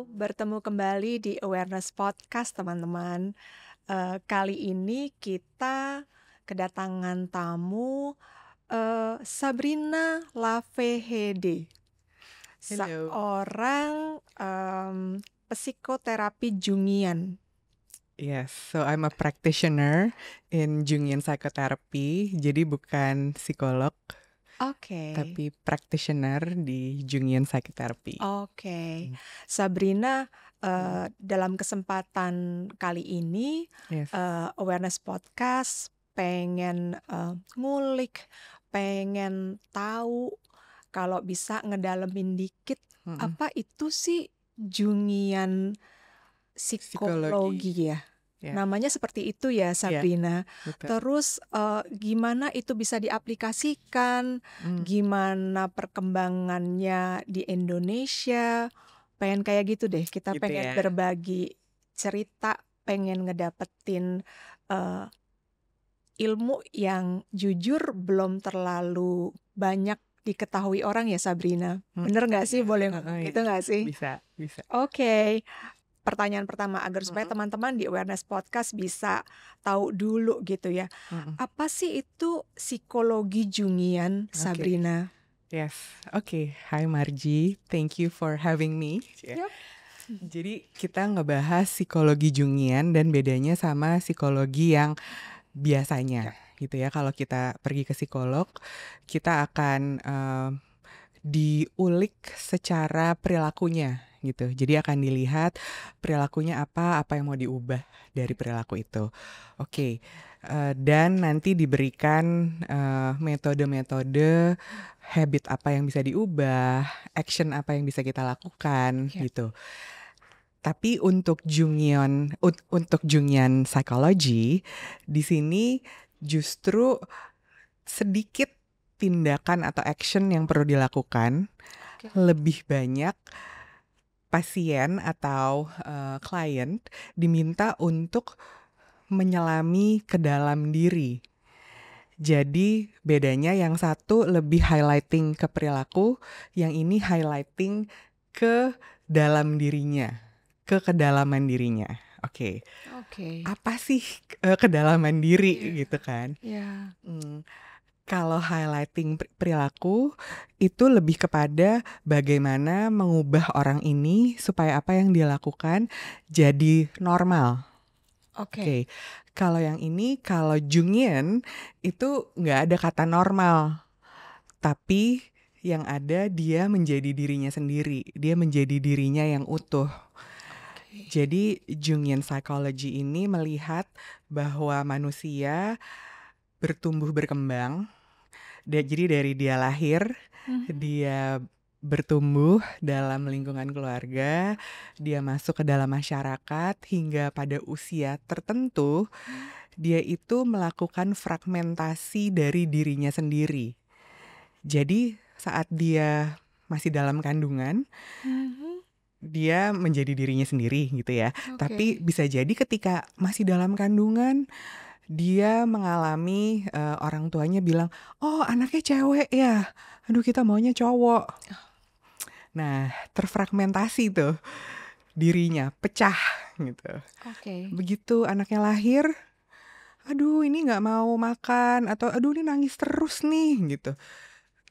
bertemu kembali di Awareness Podcast, teman-teman. Kali ini kita kedatangan tamu Sabrina Lavehede, Hello. seorang psikoterapi Jungian. Yes, so I'm a practitioner in Jungian psychotherapy. Jadi bukan psikolog, Oke. tapi practitioner di Jungian psychotherapy. Oke. Sabrina, dalam kesempatan kali ini Yes. Awareness Podcast pengen ngulik, pengen tahu kalau bisa ngedalemin dikit apa itu sih Jungian psikologi ya. Yeah. Namanya seperti itu ya, Sabrina. Betul. Terus gimana itu bisa diaplikasikan, gimana perkembangannya di Indonesia, pengen kayak gitu deh. Kita Gitu pengen ya. berbagi cerita, pengen ngedapetin ilmu yang jujur belum terlalu banyak diketahui orang ya, Sabrina. Bener nggak sih? Boleh ngomong gitu nggak sih? Bisa. Oke. Pertanyaan pertama agar supaya teman-teman di Awareness Podcast bisa tahu dulu gitu ya. Apa sih itu psikologi Jungian, Sabrina? Yes, oke. Hi Margie, thank you for having me. Yep. Jadi kita ngebahas psikologi Jungian dan bedanya sama psikologi yang biasanya gitu ya. Kalau kita pergi ke psikolog, kita akan diulik secara perilakunya gitu. Jadi akan dilihat perilakunya apa yang mau diubah dari perilaku itu. Oke. Dan nanti diberikan metode-metode habit apa yang bisa diubah, action apa yang bisa kita lakukan gitu. Tapi untuk Jungian psychology di sini justru sedikit tindakan atau action yang perlu dilakukan. Lebih banyak pasien atau klien diminta untuk menyelami ke dalam diri. Jadi bedanya yang satu lebih highlighting ke perilaku, yang ini highlighting ke dalam dirinya, ke kedalaman dirinya. Oke. Apa sih kedalaman diri gitu kan? Kalau highlighting perilaku itu lebih kepada bagaimana mengubah orang ini supaya apa yang dia lakukan jadi normal. Oke. Kalau yang ini, kalau Jungian itu nggak ada kata normal, tapi yang ada dia menjadi dirinya sendiri, dia menjadi dirinya yang utuh. Jadi Jungian psychology ini melihat bahwa manusia bertumbuh berkembang. Jadi dari dia lahir, dia bertumbuh dalam lingkungan keluarga, dia masuk ke dalam masyarakat hingga pada usia tertentu, dia itu melakukan fragmentasi dari dirinya sendiri. Jadi saat dia masih dalam kandungan, dia menjadi dirinya sendiri gitu ya. Tapi bisa jadi ketika masih dalam kandungan, dia mengalami orang tuanya bilang, oh anaknya cewek ya, aduh kita maunya cowok. Nah terfragmentasi tuh dirinya, pecah gitu. Begitu anaknya lahir, aduh ini gak mau makan, atau aduh ini nangis terus nih gitu.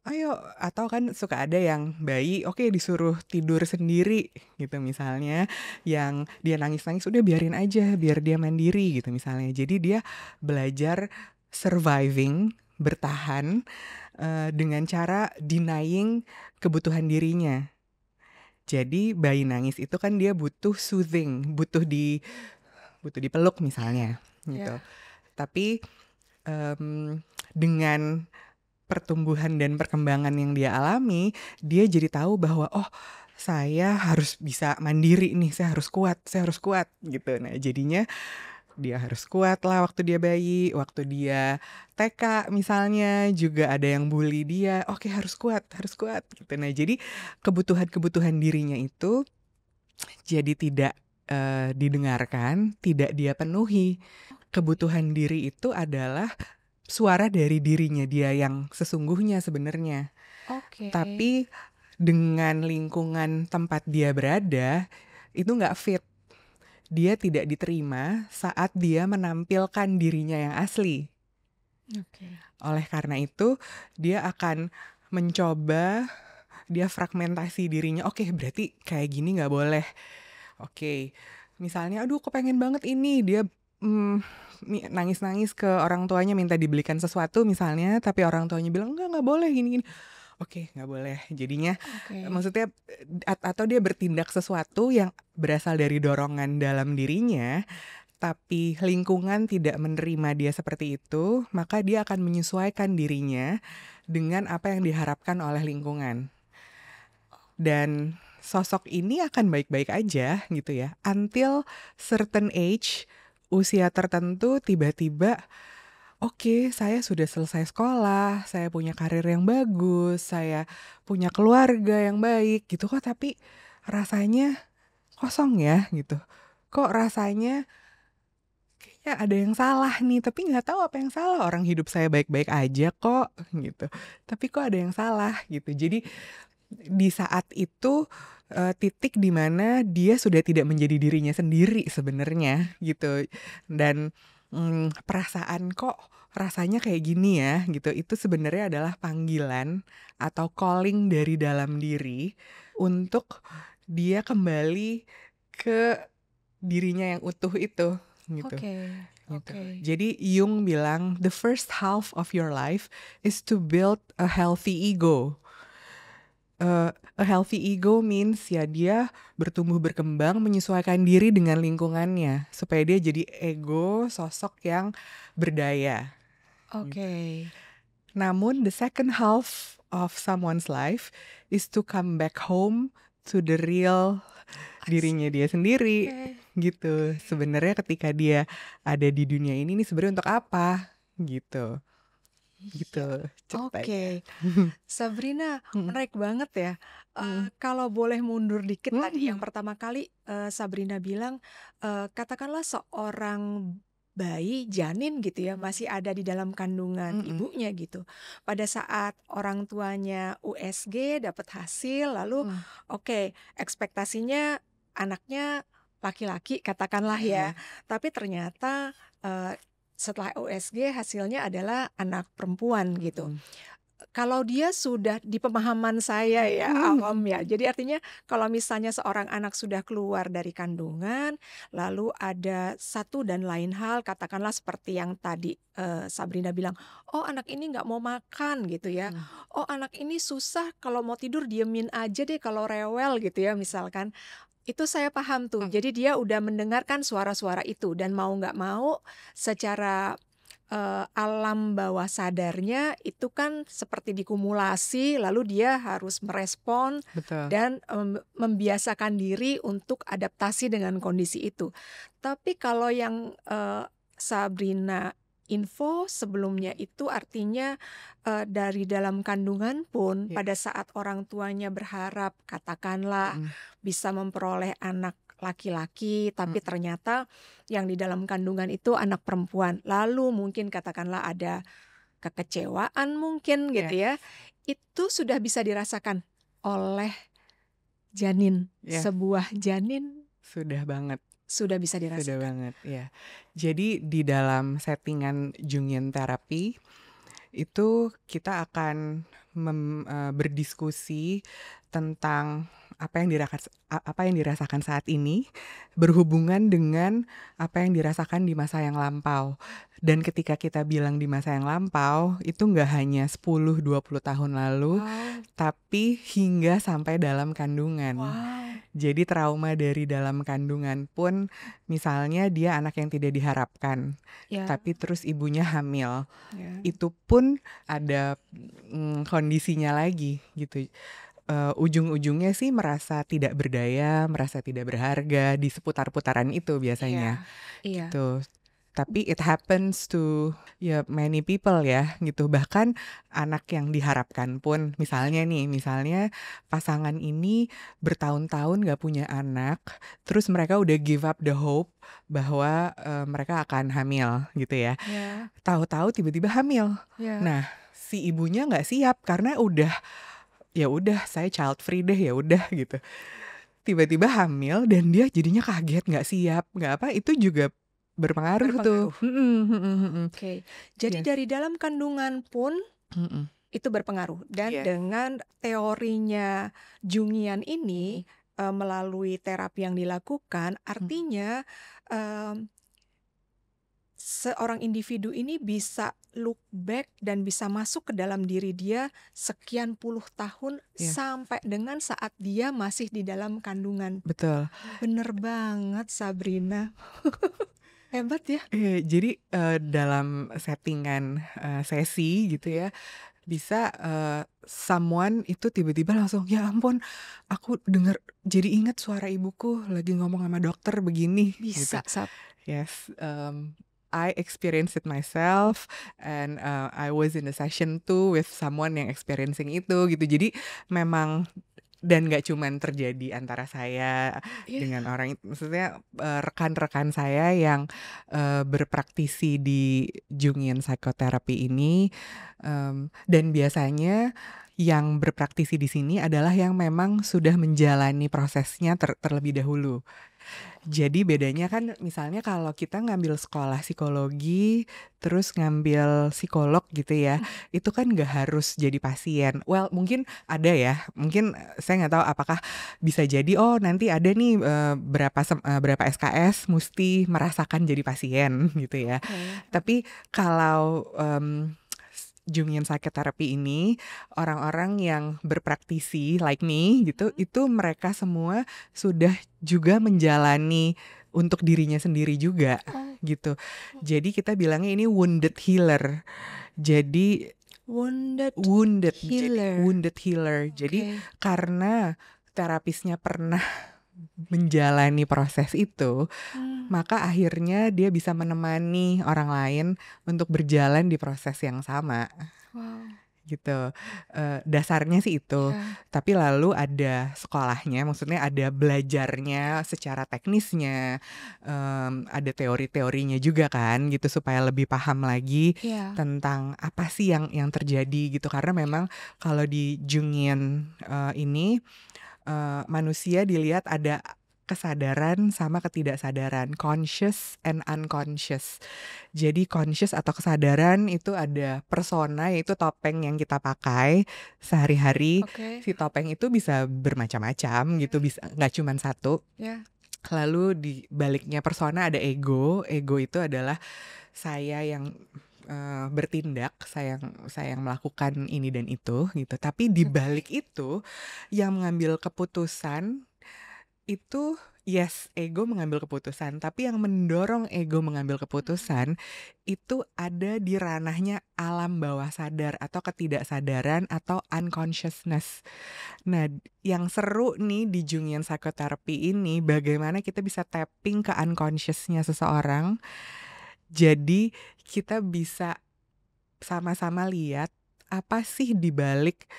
Ayo, atau kan suka ada yang bayi, disuruh tidur sendiri gitu misalnya, yang dia nangis-nangis udah biarin aja, biar dia mandiri gitu misalnya. Jadi dia belajar surviving, bertahan dengan cara denying kebutuhan dirinya. Jadi bayi nangis itu kan dia butuh soothing, butuh dipeluk misalnya gitu. Tapi dengan pertumbuhan dan perkembangan yang dia alami, dia jadi tahu bahwa saya harus bisa mandiri nih, saya harus kuat gitu. Nah jadinya dia harus kuat lah waktu dia bayi, waktu dia TK misalnya juga ada yang bully dia, harus kuat gitu. Nah jadi kebutuhan dirinya itu jadi tidak didengarkan, tidak dia penuhi. Kebutuhan diri itu adalah suara dari dirinya dia yang sesungguhnya sebenarnya. Tapi dengan lingkungan tempat dia berada, itu nggak fit. Dia tidak diterima saat dia menampilkan dirinya yang asli. Oleh karena itu, dia akan mencoba, dia fragmentasi dirinya. Oke, berarti kayak gini nggak boleh. Oke, misalnya, aduh kepengen banget ini, dia nangis-nangis ke orang tuanya minta dibelikan sesuatu misalnya, tapi orang tuanya bilang nggak boleh gini-gini. Oke, nggak boleh. Jadinya, maksudnya, atau dia bertindak sesuatu yang berasal dari dorongan dalam dirinya, tapi lingkungan tidak menerima dia seperti itu, maka dia akan menyesuaikan dirinya dengan apa yang diharapkan oleh lingkungan. Dan sosok ini akan baik-baik aja gitu ya, until certain age, usia tertentu tiba-tiba, oke, saya sudah selesai sekolah, saya punya karir yang bagus, saya punya keluarga yang baik gitu kok, tapi rasanya kosong ya gitu. Kok rasanya kayaknya ada yang salah nih, tapi nggak tahu apa yang salah. Orang hidup saya baik-baik aja kok gitu. Tapi kok ada yang salah gitu. Jadi di saat itu titik di mana dia sudah tidak menjadi dirinya sendiri sebenarnya gitu. Dan perasaan kok rasanya kayak gini ya gitu, itu sebenarnya adalah panggilan atau calling dari dalam diri untuk dia kembali ke dirinya yang utuh itu gitu. Jadi Jung bilang the first half of your life is to build a healthy ego. A healthy ego means ya dia bertumbuh berkembang menyesuaikan diri dengan lingkungannya supaya dia jadi ego sosok yang berdaya. Namun the second half of someone's life is to come back home to the real dirinya dia sendiri gitu. Sebenarnya ketika dia ada di dunia ini nih sebenarnya untuk apa gitu. Oke. Sabrina, menarik banget ya. Kalau boleh mundur dikit tadi yang pertama kali Sabrina bilang, katakanlah seorang bayi janin gitu ya, masih ada di dalam kandungan ibunya gitu. Pada saat orang tuanya USG dapat hasil, lalu ekspektasinya anaknya laki-laki katakanlah ya, tapi ternyata setelah USG hasilnya adalah anak perempuan gitu. Kalau dia sudah di pemahaman saya ya, awam ya. Jadi artinya kalau misalnya seorang anak sudah keluar dari kandungan, lalu ada satu dan lain hal, katakanlah seperti yang tadi Sabrina bilang, oh anak ini nggak mau makan gitu ya. Oh anak ini susah kalau mau tidur diemin aja deh kalau rewel gitu ya misalkan. Itu saya paham tuh. Jadi dia udah mendengarkan suara-suara itu dan mau nggak mau secara alam bawah sadarnya itu kan seperti dikumulasi, lalu dia harus merespon dan membiasakan diri untuk adaptasi dengan kondisi itu. Tapi kalau yang Sabrina info sebelumnya itu artinya dari dalam kandungan pun pada saat orang tuanya berharap katakanlah bisa memperoleh anak laki-laki, tapi ternyata yang di dalam kandungan itu anak perempuan. Lalu mungkin katakanlah ada kekecewaan mungkin gitu ya. Itu sudah bisa dirasakan oleh janin. Sebuah janin sudah banget. Sudah bisa dirasakan. Sudah banget, ya. Jadi di dalam settingan Jungian terapi itu kita akan berdiskusi tentang apa yang dirasakan saat ini berhubungan dengan apa yang dirasakan di masa yang lampau. Dan ketika kita bilang di masa yang lampau, itu nggak hanya 10-20 tahun lalu, tapi hingga sampai dalam kandungan. Jadi trauma dari dalam kandungan pun, misalnya dia anak yang tidak diharapkan, tapi terus ibunya hamil, itu pun ada kondisinya lagi gitu. Ujung-ujungnya sih merasa tidak berdaya, merasa tidak berharga di seputar-putaran itu biasanya. Gitu. Tapi it happens to many people ya gitu. Bahkan anak yang diharapkan pun, misalnya pasangan ini bertahun-tahun gak punya anak, terus mereka udah give up the hope bahwa mereka akan hamil gitu ya. Tahu-tahu tiba-tiba hamil. Nah, si ibunya gak siap karena udah saya child free deh, ya udah gitu. tiba-tiba hamil dan dia jadinya kaget, nggak siap, nggak apa, itu juga berpengaruh tuh. Oke. Jadi Yes. dari dalam kandungan pun Mm-mm. itu berpengaruh. Dan Yes. dengan teorinya Jungian ini, melalui terapi yang dilakukan, artinya seorang individu ini bisa look back dan bisa masuk ke dalam diri dia sekian puluh tahun Yes. sampai dengan saat dia masih di dalam kandungan. Betul. Bener banget, Sabrina. Hebat ya. Jadi dalam settingan sesi gitu ya, bisa someone itu tiba-tiba langsung, ya ampun, aku dengar jadi ingat suara ibuku lagi ngomong sama dokter begini. Bisa, Gitu. Sab. Yes, I experienced it myself, and I was in a session too with someone yang experiencing itu gitu. Jadi memang, dan nggak cuman terjadi antara saya dengan orang itu, maksudnya rekan-rekan saya yang berpraktisi di Jungian Psychotherapy ini, dan biasanya yang berpraktisi di sini adalah yang memang sudah menjalani prosesnya terlebih dahulu. Jadi bedanya kan misalnya kalau kita ngambil sekolah psikologi terus ngambil psikolog gitu ya, itu kan nggak harus jadi pasien. Well, mungkin ada ya, mungkin saya nggak tahu apakah bisa jadi nanti ada nih berapa SKS mesti merasakan jadi pasien gitu ya. Tapi kalau Jungian Psychotherapy ini, orang-orang yang berpraktisi like me gitu, itu mereka semua sudah juga menjalani untuk dirinya sendiri juga gitu. Jadi kita bilangnya ini wounded healer. Jadi wounded healer. Jadi karena terapisnya pernah menjalani proses itu, maka akhirnya dia bisa menemani orang lain untuk berjalan di proses yang sama. Gitu. Dasarnya sih itu. Tapi lalu ada sekolahnya, maksudnya ada belajarnya secara teknisnya, ada teori-teorinya juga kan gitu, supaya lebih paham lagi tentang apa sih yang terjadi gitu. Karena memang kalau di Jungian ini manusia dilihat ada kesadaran sama ketidaksadaran, conscious and unconscious. Jadi conscious atau kesadaran itu ada persona, yaitu topeng yang kita pakai sehari-hari. Si topeng itu bisa bermacam-macam gitu, bisa nggak cuma satu. Lalu di baliknya persona ada ego. Ego itu adalah saya yang bertindak, saya yang melakukan ini dan itu gitu. Tapi di balik itu yang mengambil keputusan itu, yes, ego mengambil keputusan, tapi yang mendorong ego mengambil keputusan itu ada di ranahnya alam bawah sadar atau ketidaksadaran atau unconsciousness. Nah, yang seru nih di Jungian Psychotherapy ini, bagaimana kita bisa tapping ke unconsciousnya seseorang. Jadi kita bisa sama-sama lihat apa sih di balik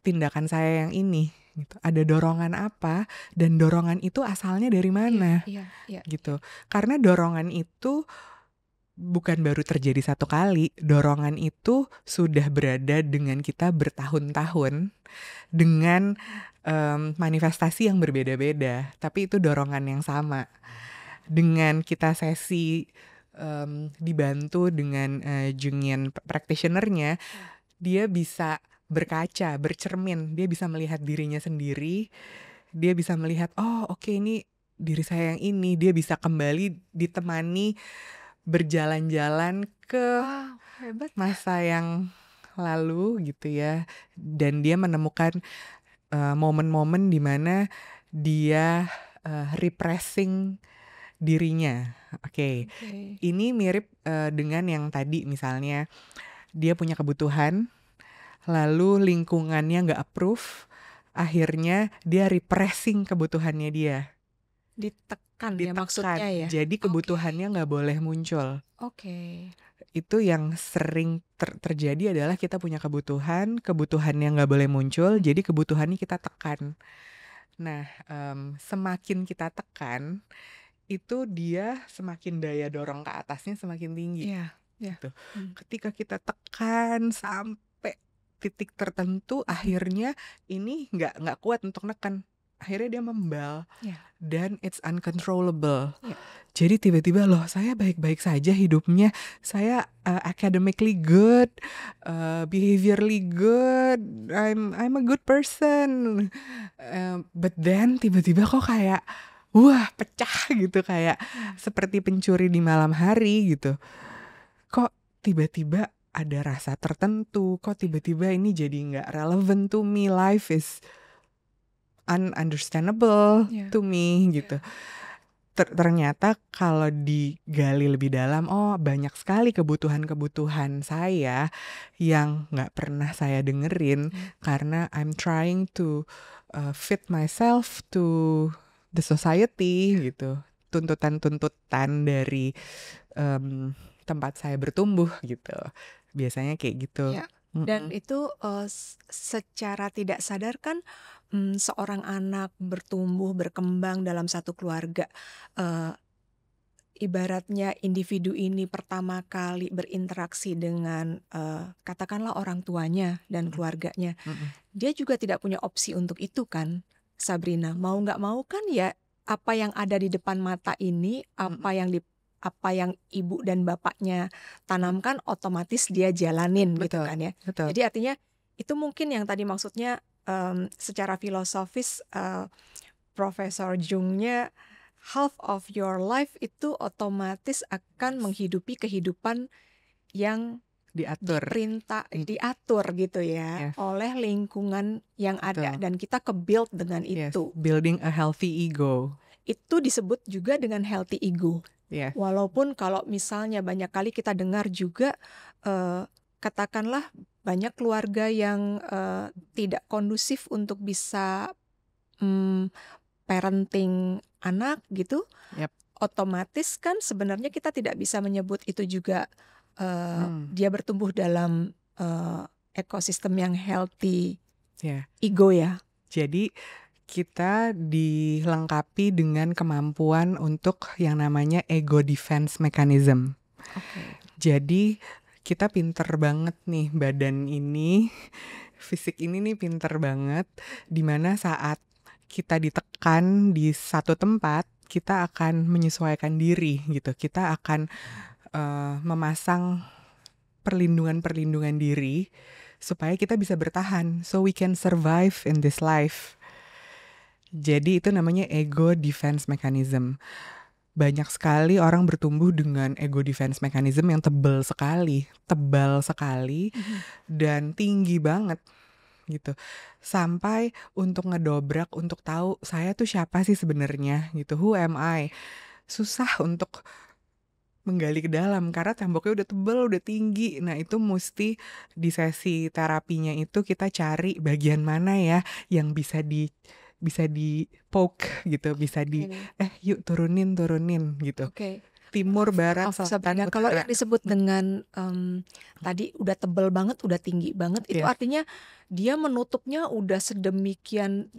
tindakan saya yang ini gitu. Ada dorongan apa, dan dorongan itu asalnya dari mana gitu. Karena dorongan itu bukan baru terjadi satu kali. Dorongan itu sudah berada dengan kita bertahun-tahun dengan manifestasi yang berbeda-beda, tapi itu dorongan yang sama. Dengan kita sesi dibantu dengan Jungian practitioner-nya, dia bisa berkaca, bercermin, dia bisa melihat dirinya sendiri, dia bisa melihat, oke, ini diri saya yang ini. Dia bisa kembali ditemani berjalan-jalan ke masa yang lalu gitu ya, dan dia menemukan momen-momen di mana dia repressing dirinya. Oke. Ini mirip dengan yang tadi, misalnya dia punya kebutuhan, lalu lingkungannya nggak approve, akhirnya dia repressing kebutuhannya dia. Ditekan ya maksudnya ya. Jadi kebutuhannya nggak boleh muncul. Itu yang sering terjadi adalah kita punya kebutuhannya nggak boleh muncul, jadi kebutuhannya kita tekan. Nah, semakin kita tekan, itu dia semakin daya dorong ke atasnya semakin tinggi. Gitu. Ketika kita tekan sampai titik tertentu, akhirnya ini nggak kuat untuk neken. akhirnya dia membal Yeah. dan it's uncontrollable. Yeah. Jadi tiba-tiba loh saya baik-baik saja hidupnya, saya academically good, behaviorally good, I'm a good person, but then tiba-tiba kok kayak wah pecah gitu, kayak seperti pencuri di malam hari gitu. Kok tiba-tiba ada rasa tertentu, kok tiba-tiba ini jadi nggak relevant to me, life is ununderstandable to me gitu. Ternyata kalau digali lebih dalam, oh banyak sekali kebutuhan-kebutuhan saya yang nggak pernah saya dengerin karena I'm trying to fit myself to the society gitu, tuntutan-tuntutan dari tempat saya bertumbuh gitu, biasanya kayak gitu. Ya. Dan itu secara tidak sadar kan seorang anak bertumbuh, berkembang dalam satu keluarga. Ibaratnya individu ini pertama kali berinteraksi dengan katakanlah orang tuanya dan keluarganya. Dia juga tidak punya opsi untuk itu kan, Sabrina. Mau nggak mau kan ya apa yang ada di depan mata ini, apa yang ibu dan bapaknya tanamkan otomatis dia jalanin. Betul, gitu kan ya. Betul. Jadi artinya itu mungkin yang tadi maksudnya secara filosofis Profesor Jungnya half of your life itu otomatis akan menghidupi kehidupan yang diatur gitu ya, oleh lingkungan yang ada. Dan kita ke-build dengan itu. Building a healthy ego. Itu disebut juga dengan healthy ego. Walaupun kalau misalnya banyak kali kita dengar juga katakanlah banyak keluarga yang tidak kondusif untuk bisa parenting anak gitu, otomatis kan sebenarnya kita tidak bisa menyebut itu juga dia bertumbuh dalam ekosistem yang healthy ego ya. Jadi kita dilengkapi dengan kemampuan untuk yang namanya ego defense mechanism. Jadi kita pinter banget nih, badan ini, fisik ini nih pinter banget, dimana saat kita ditekan di satu tempat, kita akan menyesuaikan diri gitu. Kita akan memasang perlindungan diri supaya kita bisa bertahan, so we can survive in this life. Jadi itu namanya ego defense mechanism. Banyak sekali orang bertumbuh dengan ego defense mechanism yang tebal sekali, dan tinggi banget gitu, sampai untuk ngedobrak, untuk tahu saya tuh siapa sih sebenarnya gitu, who am I, susah untuk menggali ke dalam karena temboknya udah tebal, udah tinggi. Nah itu mesti di sesi terapinya itu kita cari bagian mana ya yang bisa di poke gitu, bisa yuk turunin gitu. Timur, barat, selatan, utara. Kalau yang disebut dengan tadi udah tebal banget, udah tinggi banget, itu artinya dia menutupnya udah sedemikian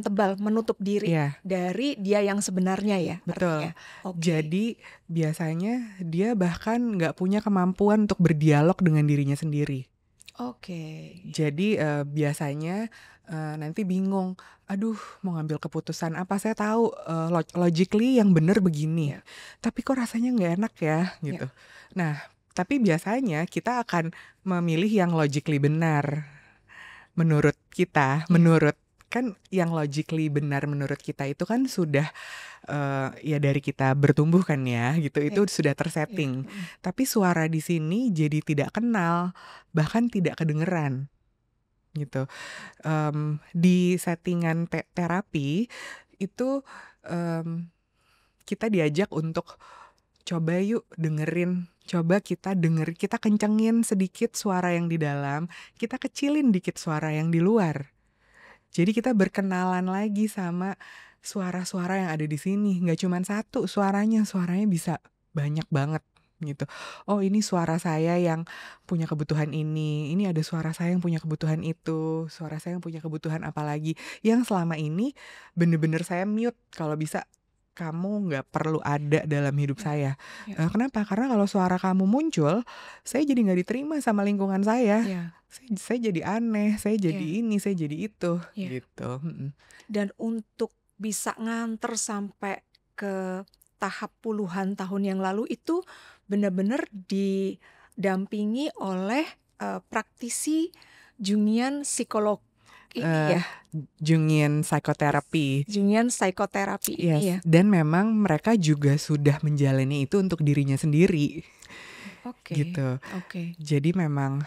tebal, menutup diri dari dia yang sebenarnya ya. Betul. Jadi biasanya dia bahkan nggak punya kemampuan untuk berdialog dengan dirinya sendiri. Jadi biasanya nanti bingung, aduh mau ngambil keputusan apa, saya tahu logically yang benar begini, tapi kok rasanya nggak enak ya gitu. Nah tapi biasanya kita akan memilih yang logically benar menurut kita, kan yang logically benar menurut kita itu kan sudah ya dari kita bertumbuh kan ya gitu, itu sudah tersetting. Tapi suara di sini jadi tidak kenal, bahkan tidak kedengeran gitu. Di settingan terapi itu kita diajak untuk coba yuk dengerin, coba kita kencengin sedikit suara yang di dalam, kita kecilin dikit suara yang di luar. Jadi kita berkenalan lagi sama suara-suara yang ada di sini. Nggak cuma satu suaranya bisa banyak banget gitu. Oh ini suara saya yang punya kebutuhan ini ada suara saya yang punya kebutuhan itu, suara saya yang punya kebutuhan apa lagi, yang selama ini bener-bener saya mute kalau bisa, kamu nggak perlu ada dalam hidup saya. Ya. Kenapa? Karena kalau suara kamu muncul, saya jadi nggak diterima sama lingkungan saya. Ya. Saya jadi aneh, saya jadi ini, saya jadi itu, gitu. Dan untuk bisa nganter sampai ke tahap puluhan tahun yang lalu itu benar-benar didampingi oleh praktisi Jungian psikolog ini ya. Jungian psikoterapi. Jungian psikoterapi Yes. ini ya. Dan memang mereka juga sudah menjalani itu untuk dirinya sendiri. Gitu. Jadi memang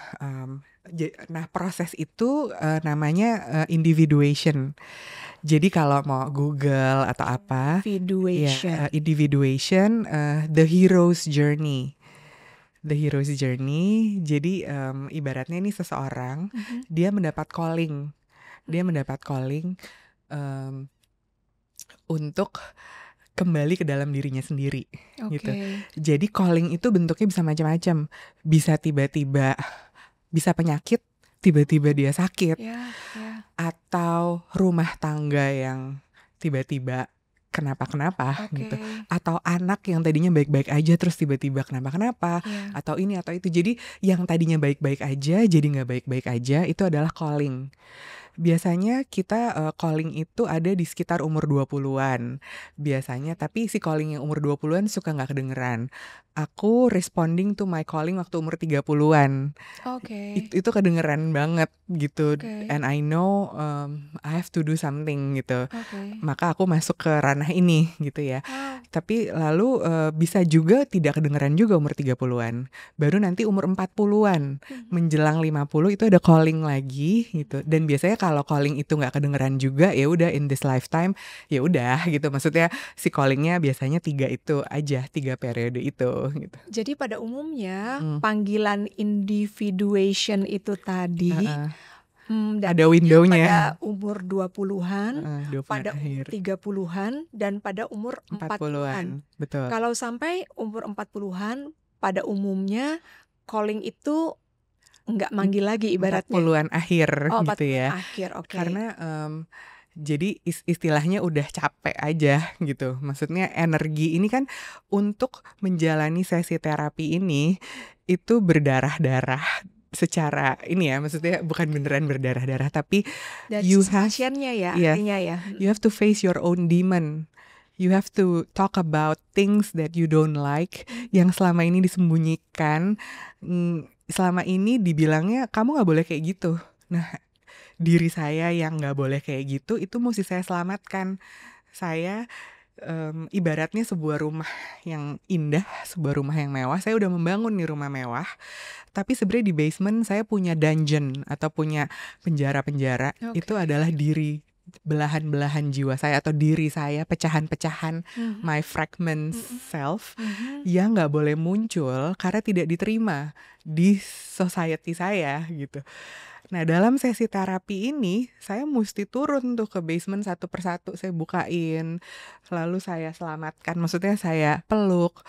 nah proses itu namanya individuation. Jadi kalau mau Google atau apa, individuation, the hero's journey. The hero's journey. Jadi ibaratnya ini seseorang dia mendapat calling. Dia mendapat calling untuk kembali ke dalam dirinya sendiri, gitu. Jadi calling itu bentuknya bisa macam-macam. Bisa tiba-tiba, bisa penyakit, tiba-tiba dia sakit, atau rumah tangga yang tiba-tiba kenapa-kenapa, gitu. Atau anak yang tadinya baik-baik aja terus tiba-tiba kenapa-kenapa, atau ini atau itu. Jadi yang tadinya baik-baik aja jadi nggak baik-baik aja, itu adalah calling. Biasanya kita calling itu ada di sekitar umur 20-an. Biasanya, tapi si calling yang umur 20-an suka gak kedengeran. Aku responding to my calling waktu umur 30-an. Itu kedengeran banget gitu. And I know I have to do something gitu. Maka aku masuk ke ranah ini gitu ya. Tapi lalu bisa juga tidak kedengeran juga umur 30-an. Baru nanti umur 40-an menjelang 50 itu ada calling lagi gitu. Dan biasanya kalau calling itu nggak kedengeran juga, ya udah in this lifetime, ya udah gitu. Maksudnya si callingnya biasanya 3 itu aja, 3 periode itu. Gitu. Jadi pada umumnya panggilan individuation itu tadi ada windownya pada umur 20-an, pada umur 30-an, dan pada umur 40-an. Betul. Kalau sampai umur 40-an, pada umumnya calling itu nggak manggil lagi ibaratnya. 40-an akhir gitu ya. Akhir, Karena jadi istilahnya udah capek aja gitu. Maksudnya energi ini kan untuk menjalani sesi terapi ini itu berdarah-darah secara ini ya, maksudnya bukan beneran berdarah-darah, tapi you have pasiennya ya, artinya ya. You have to face your own demon. You have to talk about things that you don't like, yang selama ini disembunyikan, selama ini dibilangnya kamu nggak boleh kayak gitu. Nah, diri saya yang nggak boleh kayak gitu itu mesti saya selamatkan. Saya ibaratnya sebuah rumah yang indah, sebuah rumah yang mewah. Saya udah membangun nih rumah mewah, tapi sebenarnya di basement saya punya dungeon atau punya penjara-penjara. Itu adalah diri, belahan-belahan jiwa saya atau diri saya, pecahan-pecahan my fragment self yang nggak boleh muncul karena tidak diterima di society saya gitu. Nah, dalam sesi terapi ini saya mesti turun tuh ke basement satu persatu, saya bukain, lalu saya selamatkan, maksudnya saya peluk,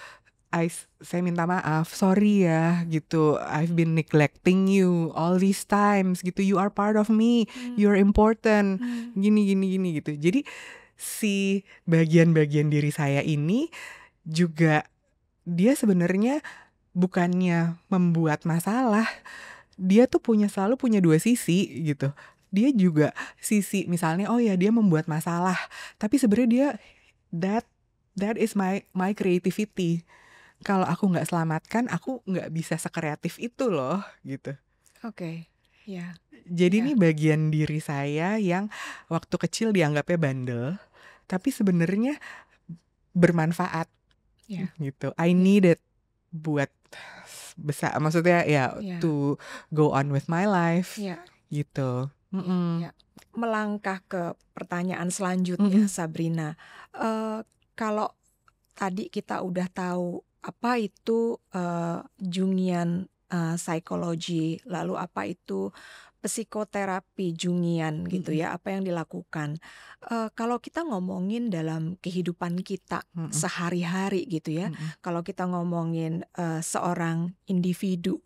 saya minta maaf, sorry ya gitu, I've been neglecting you all these times gitu, you are part of me, you're important, gini gitu. Jadi si bagian-bagian diri saya ini juga dia sebenarnya bukannya membuat masalah, dia tuh selalu punya 2 sisi gitu. Dia juga sisi misalnya dia membuat masalah, tapi sebenarnya dia that is my creativity. Kalau aku nggak selamatkan, aku nggak bisa sekreatif itu loh gitu. Jadi ini bagian diri saya yang waktu kecil dianggapnya bandel, tapi sebenarnya bermanfaat gitu. I need it buat besar, maksudnya to go on with my life gitu. Melangkah ke pertanyaan selanjutnya, Sabrina, kalau tadi kita udah tahu apa itu Jungian psikologi, lalu apa itu psikoterapi Jungian gitu ya, apa yang dilakukan. Kalau kita ngomongin dalam kehidupan kita sehari-hari gitu ya, kalau kita ngomongin seorang individu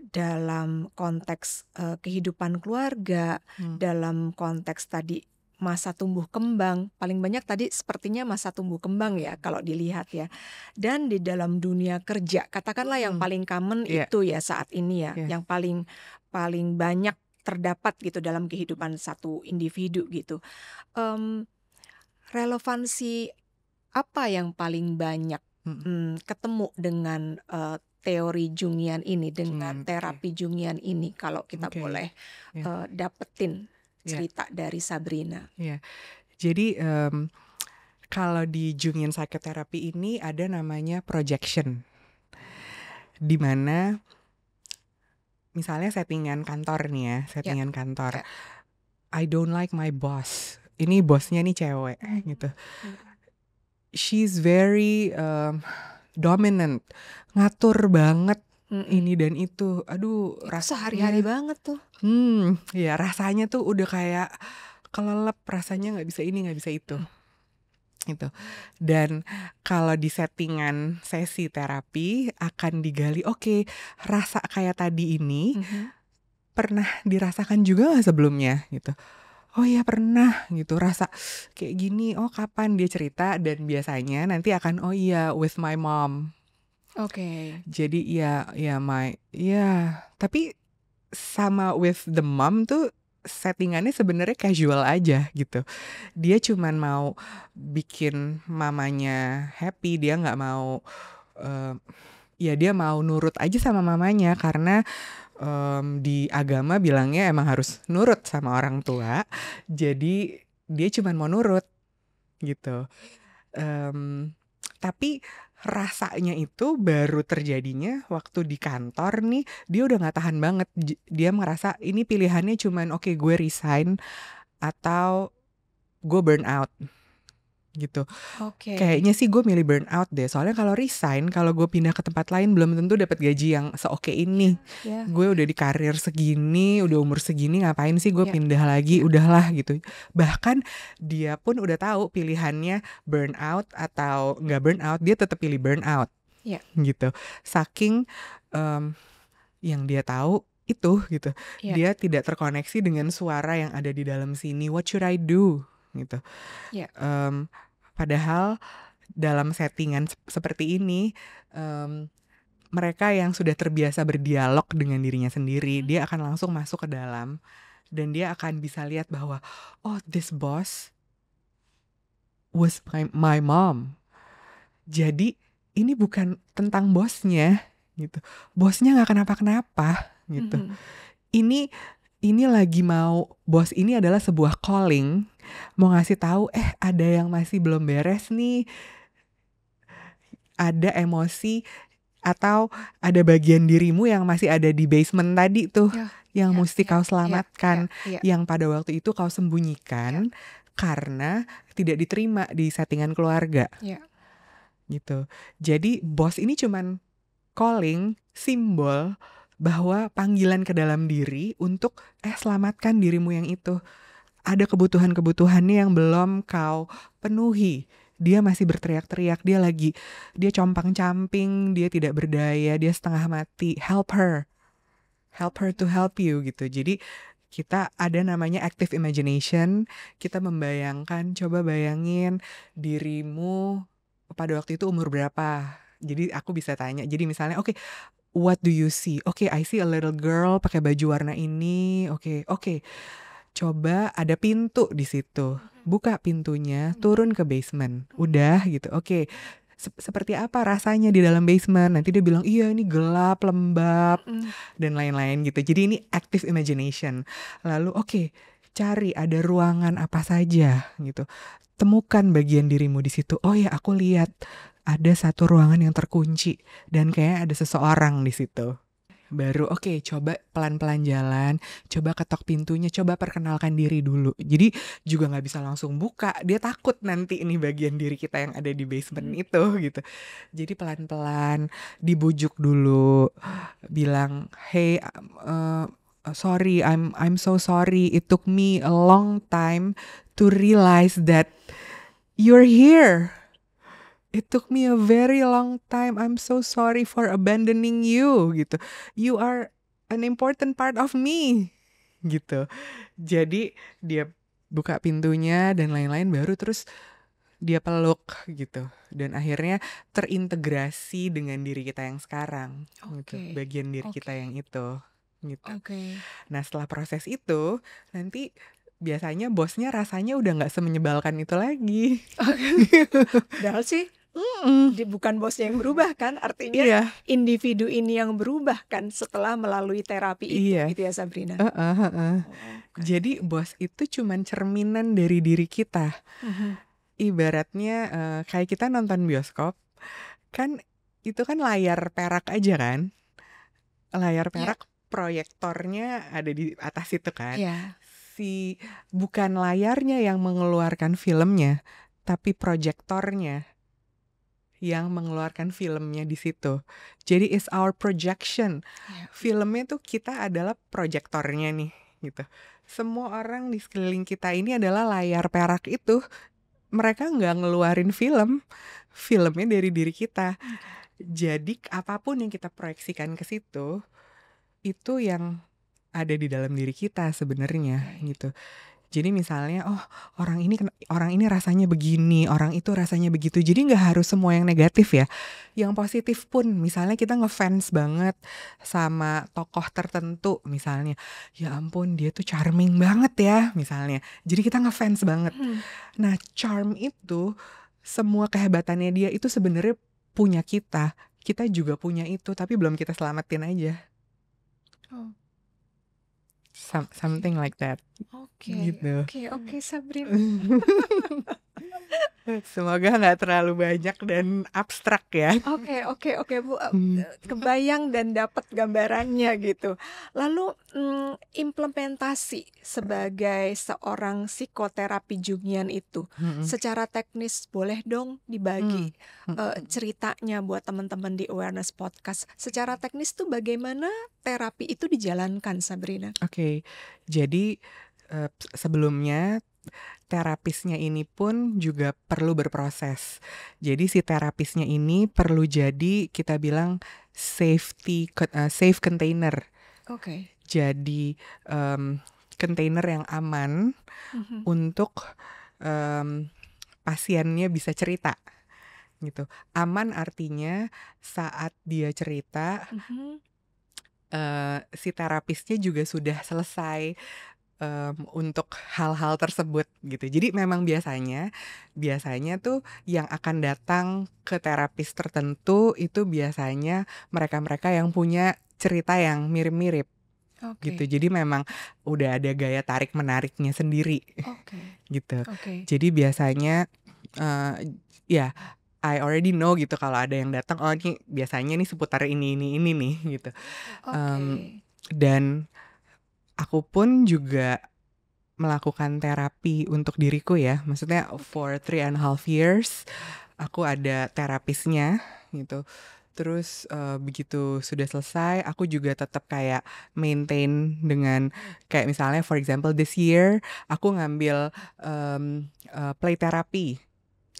dalam konteks kehidupan keluarga, dalam konteks tadi masa tumbuh kembang, paling banyak tadi sepertinya masa tumbuh kembang ya kalau dilihat ya. Dan di dalam dunia kerja, katakanlah yang paling common itu ya saat ini ya, yang paling banyak terdapat gitu dalam kehidupan satu individu gitu. Relevansi apa yang paling banyak ketemu dengan teori Jungian ini, dengan terapi Jungian ini, kalau kita boleh dapetin cerita dari Sabrina. Jadi kalau di Jungian Psychotherapy ini ada namanya projection, di mana misalnya settingan kantor nih ya, settingan kantor. I don't like my boss. Ini bosnya nih cewek gitu. She's very dominant, ngatur banget ini dan itu. Aduh, rasanya sehari-hari banget tuh. Ya rasanya tuh udah kayak kelelep, rasanya nggak bisa ini, nggak bisa itu. Gitu. Dan kalau di settingan sesi terapi akan digali, oke, rasa kayak tadi ini pernah dirasakan juga gak sebelumnya gitu. Oh iya pernah gitu, rasa kayak gini. Oh kapan, dia cerita, dan biasanya nanti akan oh iya with my mom. Jadi tapi sama with the mom tuh settingannya sebenarnya casual aja gitu. Dia cuman mau bikin mamanya happy, dia nggak mau dia mau nurut aja sama mamanya karena di agama bilangnya emang harus nurut sama orang tua. Jadi dia cuman mau nurut gitu. Tapi rasanya itu baru terjadinya waktu di kantor nih, dia udah gak tahan banget. Dia merasa ini pilihannya cuman oke, gue resign atau gue burn out gitu. Kayaknya sih gue milih burn out deh. Soalnya kalau resign, kalau gue pindah ke tempat lain belum tentu dapat gaji yang seoke ini. Gue udah di karir segini, udah umur segini, ngapain sih gue pindah lagi? Udahlah gitu. Bahkan dia pun udah tahu pilihannya burn out atau nggak burn out, dia tetap pilih burn out. Gitu. Saking yang dia tahu itu gitu. Dia tidak terkoneksi dengan suara yang ada di dalam sini. What should I do? Gitu. Padahal dalam settingan seperti ini, mereka yang sudah terbiasa berdialog dengan dirinya sendiri, dia akan langsung masuk ke dalam dan dia akan bisa lihat bahwa oh, this boss was my mom. Jadi ini bukan tentang bosnya gitu. Bosnya nggak kenapa-kenapa gitu. Ini lagi mau, bos ini adalah sebuah calling, mau ngasih tahu ada yang masih belum beres nih, ada emosi atau ada bagian dirimu yang masih ada di basement tadi tuh, yang mesti kau selamatkan, yang pada waktu itu kau sembunyikan karena tidak diterima di settingan keluarga. Gitu. Jadi bos ini cuman calling, simbol bahwa panggilan ke dalam diri untuk selamatkan dirimu yang itu. Ada kebutuhan-kebutuhannya yang belum kau penuhi. Dia masih berteriak-teriak, dia compang-camping, dia tidak berdaya, dia setengah mati. Help her to help you gitu. Jadi kita ada namanya active imagination. Kita membayangkan, coba bayangin dirimu pada waktu itu umur berapa. Jadi aku bisa tanya. Jadi misalnya oke, what do you see? Oke, I see a little girl pakai baju warna ini. Oke. Coba ada pintu di situ. Buka pintunya, turun ke basement. Udah gitu. Oke. Seperti apa rasanya di dalam basement? Nanti dia bilang, iya ini gelap, lembab, dan lain-lain gitu. Jadi ini active imagination. Lalu cari ada ruangan apa saja gitu. Temukan bagian dirimu di situ. Oh ya, aku lihat ada satu ruangan yang terkunci dan kayaknya ada seseorang di situ. Baru coba pelan-pelan jalan, coba ketok pintunya, coba perkenalkan diri dulu. Jadi juga gak bisa langsung buka, dia takut nanti ini bagian diri kita yang ada di basement itu gitu. Jadi pelan-pelan dibujuk dulu, bilang hey, sorry, I'm so sorry, it took me a long time to realize that you're here. It took me a very long time. I'm so sorry for abandoning you gitu. You are an important part of me gitu. Jadi dia buka pintunya dan lain-lain, baru terus dia peluk gitu, dan akhirnya terintegrasi dengan diri kita yang sekarang gitu, bagian diri kita yang itu gitu. Nah setelah proses itu nanti biasanya bosnya rasanya udah nggak semenyebalkan itu lagi. Padahal sih bukan bosnya yang berubah kan, artinya individu ini yang berubah kan setelah melalui terapi itu gitu ya Sabrina. Jadi bos itu cuman cerminan dari diri kita. Ibaratnya kayak kita nonton bioskop kan, itu kan layar perak aja kan, layar perak proyektornya ada di atas itu kan. Si bukan layarnya yang mengeluarkan filmnya, tapi proyektornya yang mengeluarkan filmnya di situ. Jadi is our projection. Filmnya tuh kita adalah proyektornya nih gitu. Semua orang di sekeliling kita ini adalah layar perak itu. Mereka nggak ngeluarin filmnya dari diri kita. Jadi apapun yang kita proyeksikan ke situ, itu yang ada di dalam diri kita sebenarnya gitu. Jadi misalnya, oh orang ini rasanya begini, orang itu rasanya begitu. Jadi nggak harus semua yang negatif ya. Yang positif pun, misalnya kita ngefans banget sama tokoh tertentu, misalnya, ya ampun dia tuh charming banget ya, misalnya. Jadi kita ngefans banget. Nah charm itu, semua kehebatannya dia itu sebenarnya punya kita. Kita juga punya itu, tapi belum kita selamatin aja. Something like that. Gitu. Oke, Sabrina. Semoga nggak terlalu banyak dan abstrak ya. Oke Bu, kebayang dan dapat gambarannya gitu. Lalu implementasi sebagai seorang psikoterapi Jungian itu secara teknis boleh dong dibagi ceritanya buat teman-teman di Awareness Podcast. Secara teknis tuh bagaimana terapi itu dijalankan, Sabrina? Oke, jadi sebelumnya terapisnya ini pun juga perlu berproses. Jadi si terapisnya ini perlu jadi kita bilang safe container. Jadi container yang aman untuk pasiennya bisa cerita gitu. Aman artinya saat dia cerita si terapisnya juga sudah selesai untuk hal-hal tersebut gitu. Jadi memang biasanya tuh yang akan datang ke terapis tertentu itu biasanya mereka-mereka yang punya cerita yang mirip-mirip gitu. Jadi memang udah ada gaya tarik menariknya sendiri gitu. Jadi biasanya ya I already know gitu kalau ada yang datang, oh ini biasanya nih seputar ini nih gitu. Dan aku pun juga melakukan terapi untuk diriku ya. Maksudnya for 3.5 years aku ada terapisnya gitu. Terus begitu sudah selesai, aku juga tetap kayak maintain dengan kayak misalnya for example this year aku ngambil play therapy.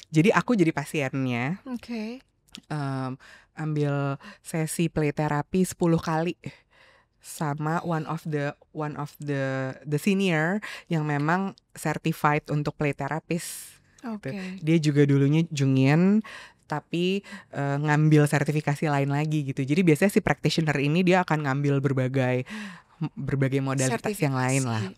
Jadi aku jadi pasiennya. Ambil sesi play therapy 10 kali sama one of the senior yang memang certified untuk play therapist. Dia juga dulunya Jungian tapi ngambil sertifikasi lain lagi gitu. Jadi biasanya si practitioner ini dia akan ngambil berbagai modalitas yang lain lah.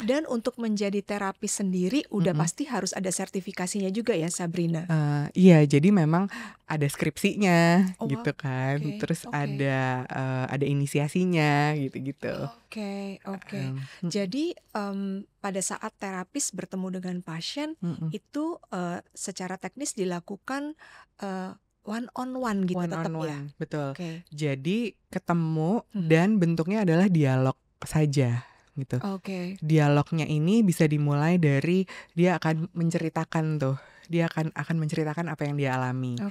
Dan untuk menjadi terapis sendiri udah pasti harus ada sertifikasinya juga ya, Sabrina? Iya, jadi memang ada skripsinya gitu kan. Terus ada inisiasinya gitu-gitu. Jadi pada saat terapis bertemu dengan pasien itu secara teknis dilakukan one on one gitu tetap ya. Betul. Jadi ketemu dan bentuknya adalah dialog saja gitu. Dialognya ini bisa dimulai dari dia akan menceritakan tuh. Dia akan menceritakan apa yang dia alami.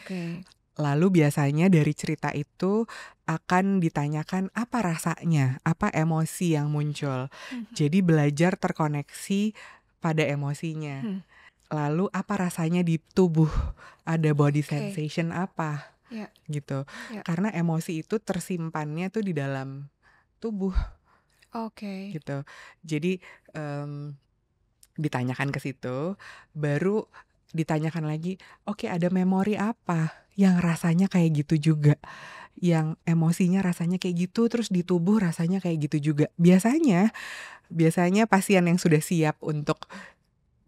Lalu biasanya dari cerita itu akan ditanyakan apa rasanya, apa emosi yang muncul. Jadi belajar terkoneksi pada emosinya. Lalu apa rasanya di tubuh, ada body sensation apa gitu. Karena emosi itu tersimpannya tuh di dalam tubuh gitu. Jadi ditanyakan ke situ, baru ditanyakan lagi, oke ada memori apa yang rasanya kayak gitu juga, yang emosinya rasanya kayak gitu, terus di tubuh rasanya kayak gitu juga. Biasanya pasien yang sudah siap untuk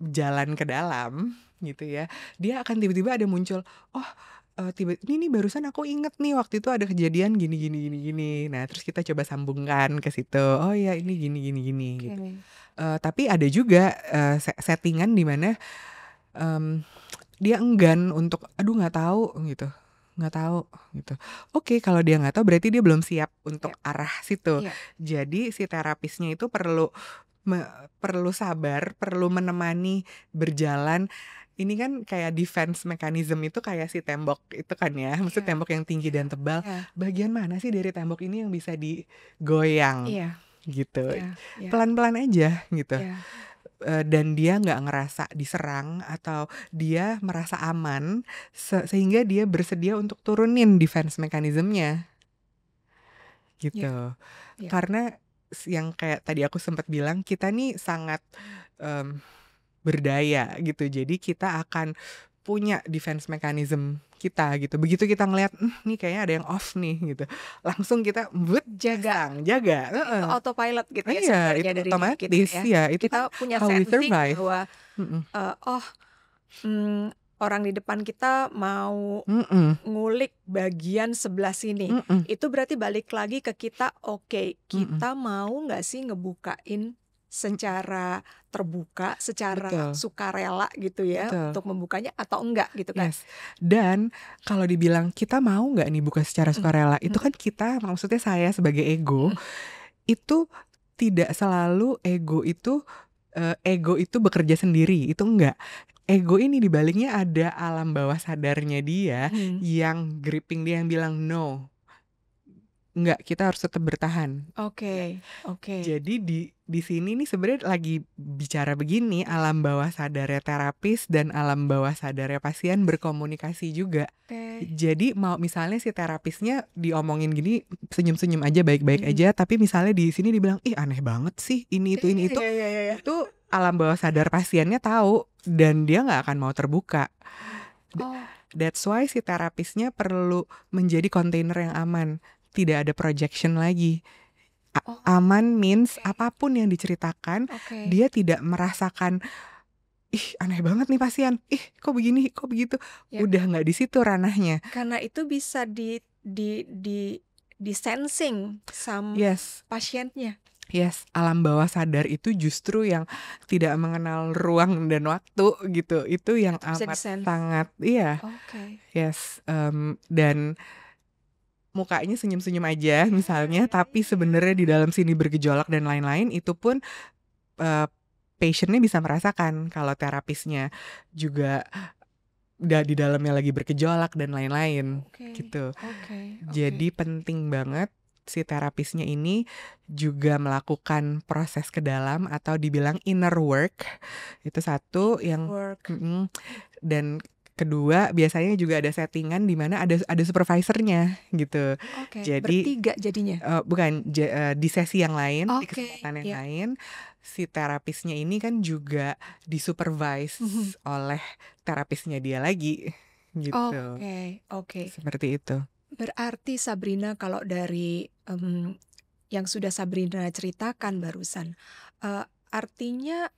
jalan ke dalam gitu ya, dia akan tiba-tiba ada muncul, oh ini barusan aku inget nih waktu itu ada kejadian gini gini gini gini. Nah terus kita coba sambungkan ke situ, oh ya ini gini gini gini gitu. Tapi ada juga settingan di mana dia enggan untuk aduh nggak tahu gitu, nggak tahu gitu. Oke, kalau dia nggak tahu berarti dia belum siap untuk arah situ. Jadi si terapisnya itu perlu sabar, perlu menemani berjalan. Ini kan kayak defense mechanism itu kayak si tembok itu kan ya, maksud tembok yang tinggi dan tebal. Bagian mana sih dari tembok ini yang bisa digoyang gitu, pelan-pelan aja gitu. Dan dia nggak ngerasa diserang atau dia merasa aman sehingga dia bersedia untuk turunin defense mechanismnya gitu. Karena yang kayak tadi aku sempat bilang, kita nih sangat berdaya gitu. Jadi kita akan punya defense mechanism kita gitu. Begitu kita ngelihat nih kayaknya ada yang off nih gitu, langsung kita jaga. Itu autopilot gitu ya sebenarnya itu dari otomatis kita, ya. Itu kita kan punya how we sensing survive. bahwa orang di depan kita mau ngulik bagian sebelah sini. Itu berarti balik lagi ke kita, kita mau nggak sih ngebukain secara terbuka, secara sukarela gitu ya, untuk membukanya atau enggak gitu kan. Dan kalau dibilang kita mau nggak nih buka secara sukarela, itu kan kita, maksudnya saya sebagai ego, itu tidak selalu ego itu bekerja sendiri, itu enggak. Ego ini dibaliknya ada alam bawah sadarnya dia yang gripping dia, yang bilang no, enggak, kita harus tetap bertahan. Jadi di sini nih sebenarnya lagi bicara begini, alam bawah sadarnya terapis dan alam bawah sadarnya pasien berkomunikasi juga. Jadi mau misalnya si terapisnya diomongin gini senyum-senyum aja, baik-baik aja, tapi misalnya di sini dibilang ih aneh banget sih ini itu itu alam bawah sadar pasiennya tahu dan dia nggak akan mau terbuka. That's why si terapisnya perlu menjadi kontainer yang aman. Tidak ada projection lagi. Aman means apapun yang diceritakan, dia tidak merasakan ih aneh banget nih pasien, ih kok begini, kok begitu. Udah nggak di situ ranahnya. Karena itu bisa di sensing sama pasiennya. Alam bawah sadar itu justru yang tidak mengenal ruang dan waktu gitu. Itu yang amat sangat dan mukanya senyum-senyum aja misalnya, tapi sebenarnya di dalam sini bergejolak dan lain-lain. Itu pun patientnya bisa merasakan kalau terapisnya juga di dalamnya lagi bergejolak dan lain-lain gitu. Jadi penting banget si terapisnya ini juga melakukan proses ke dalam atau dibilang inner work. Itu satu yang dan kedua biasanya juga ada settingan di mana ada supervisornya gitu. Jadi bertiga jadinya. Bukan di sesi yang lain, di kesempatan yang lain, si terapisnya ini kan juga disupervise oleh terapisnya dia lagi gitu. Seperti itu. Berarti Sabrina, kalau dari yang sudah Sabrina ceritakan barusan, artinya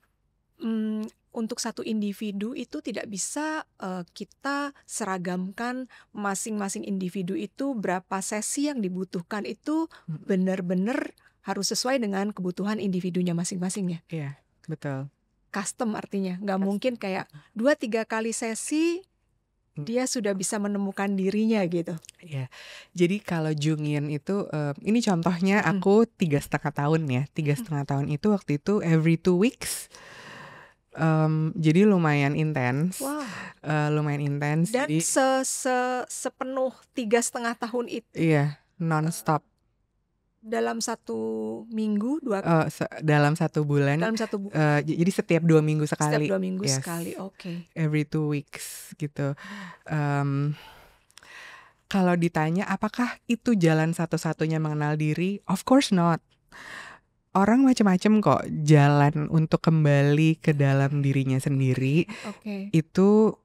untuk satu individu itu tidak bisa kita seragamkan. Masing-masing individu itu berapa sesi yang dibutuhkan itu benar-benar harus sesuai dengan kebutuhan individunya masing-masing ya. Iya, betul. Custom artinya, nggak mungkin kayak 2-3 kali sesi dia sudah bisa menemukan dirinya gitu. Iya. Jadi kalau Jungian itu ini contohnya aku 3,5 tahun ya. 3,5 tahun itu waktu itu every 2 weeks. Jadi lumayan intens. Lumayan intens. Dan jadi sepenuh 3,5 tahun itu. Iya, non-stop. Dalam 1 minggu, dalam 1 bulan. Dalam 1 bulan. Jadi setiap 2 minggu sekali. Setiap 2 minggu sekali, Every 2 weeks gitu. Kalau ditanya apakah itu jalan satu-satunya mengenal diri? Of course not. orang macam-macam kok jalan untuk kembali ke dalam dirinya sendiri. Itu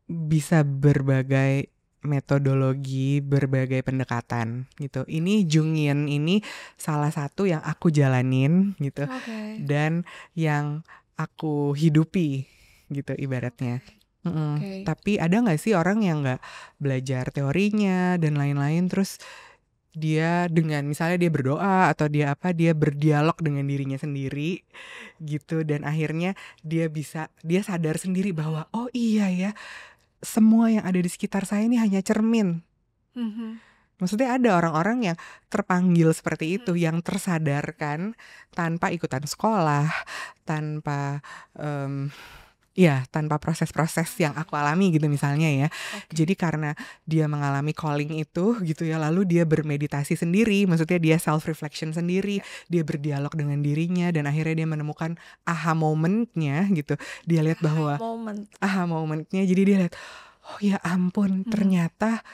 bisa berbagai metodologi, berbagai pendekatan gitu. Ini Jungian ini salah satu yang aku jalanin gitu. Dan yang aku hidupi gitu ibaratnya. Tapi ada nggak sih orang yang nggak belajar teorinya dan lain-lain, terus dia dengan misalnya dia berdoa atau dia berdialog dengan dirinya sendiri gitu, dan akhirnya dia sadar sendiri bahwa oh iya ya, semua yang ada di sekitar saya ini hanya cermin. Maksudnya ada orang-orang yang terpanggil seperti itu, yang tersadarkan tanpa ikutan sekolah, tanpa tanpa proses-proses yang aku alami gitu misalnya ya. Jadi karena dia mengalami calling itu gitu ya, lalu dia bermeditasi sendiri, maksudnya dia self-reflection sendiri, dia berdialog dengan dirinya, dan akhirnya dia menemukan aha momentnya gitu. Dia lihat bahwa aha momentnya, jadi dia lihat, oh ya ampun, ternyata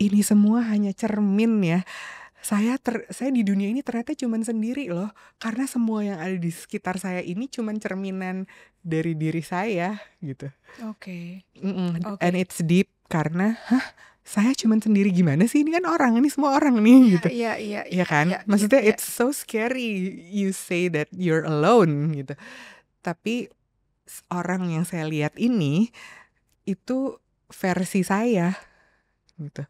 ini semua hanya cermin ya. Saya di dunia ini ternyata cuman sendiri loh, karena semua yang ada di sekitar saya ini cuman cerminan dari diri saya gitu. And it's deep karena saya cuman sendiri, gimana sih, ini kan orang, ini semua orang nih gitu. Iya kan? Maksudnya it's so scary you say that you're alone gitu. Tapi orang yang saya lihat ini itu versi saya gitu.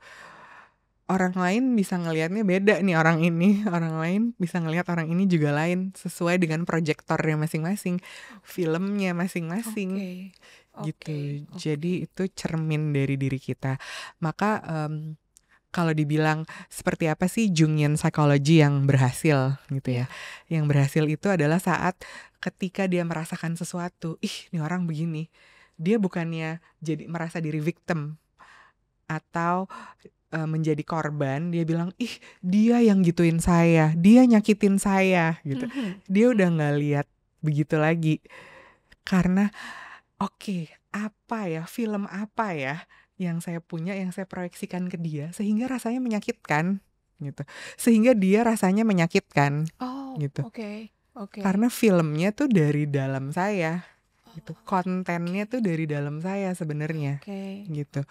Orang lain bisa ngelihatnya beda nih, orang lain bisa ngelihat orang ini juga lain, sesuai dengan proyektornya masing-masing, filmnya masing-masing gitu. Jadi itu cermin dari diri kita. Maka kalau dibilang seperti apa sih Jungian psychology yang berhasil gitu ya. Yang berhasil itu adalah saat ketika dia merasakan sesuatu, ini orang begini, dia bukannya jadi merasa diri victim atau menjadi korban, dia bilang, dia yang gituin saya, dia nyakitin saya gitu. Dia udah nggak lihat begitu lagi, karena film apa ya yang saya punya, yang saya proyeksikan ke dia sehingga rasanya menyakitkan gitu, sehingga dia rasanya menyakitkan gitu. Karena filmnya tuh dari dalam saya gitu, kontennya tuh dari dalam saya sebenarnya gitu.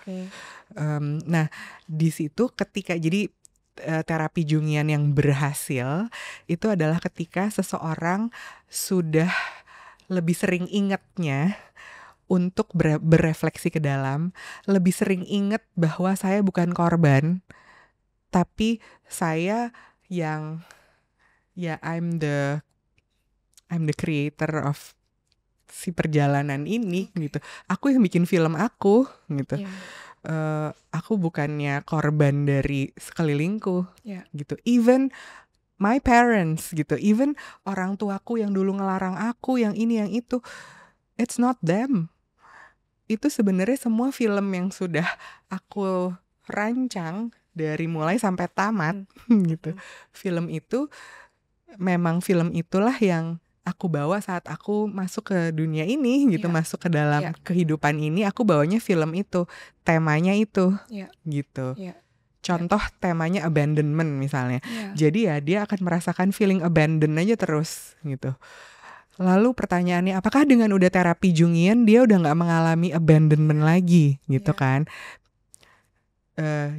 Nah di situ ketika jadi terapi Jungian yang berhasil itu adalah ketika seseorang sudah lebih sering ingatnya untuk berefleksi ke dalam, lebih sering ingat bahwa saya bukan korban, tapi saya yang I'm the creator of si perjalanan ini gitu. Aku yang bikin film aku gitu. Aku bukannya korban dari sekelilingku gitu. Even my parents gitu, even orang tuaku yang dulu ngelarang aku, yang ini yang itu, it's not them. Itu sebenarnya semua film yang sudah aku rancang dari mulai sampai tamat gitu. Film itu memang film itulah yang aku bawa saat aku masuk ke dunia ini gitu, masuk ke dalam kehidupan ini, aku bawanya film itu, temanya itu gitu. Contoh temanya abandonment misalnya. Jadi ya dia akan merasakan feeling abandon aja terus gitu. Lalu pertanyaannya, apakah dengan udah terapi Jungian dia udah gak mengalami abandonment lagi gitu kan?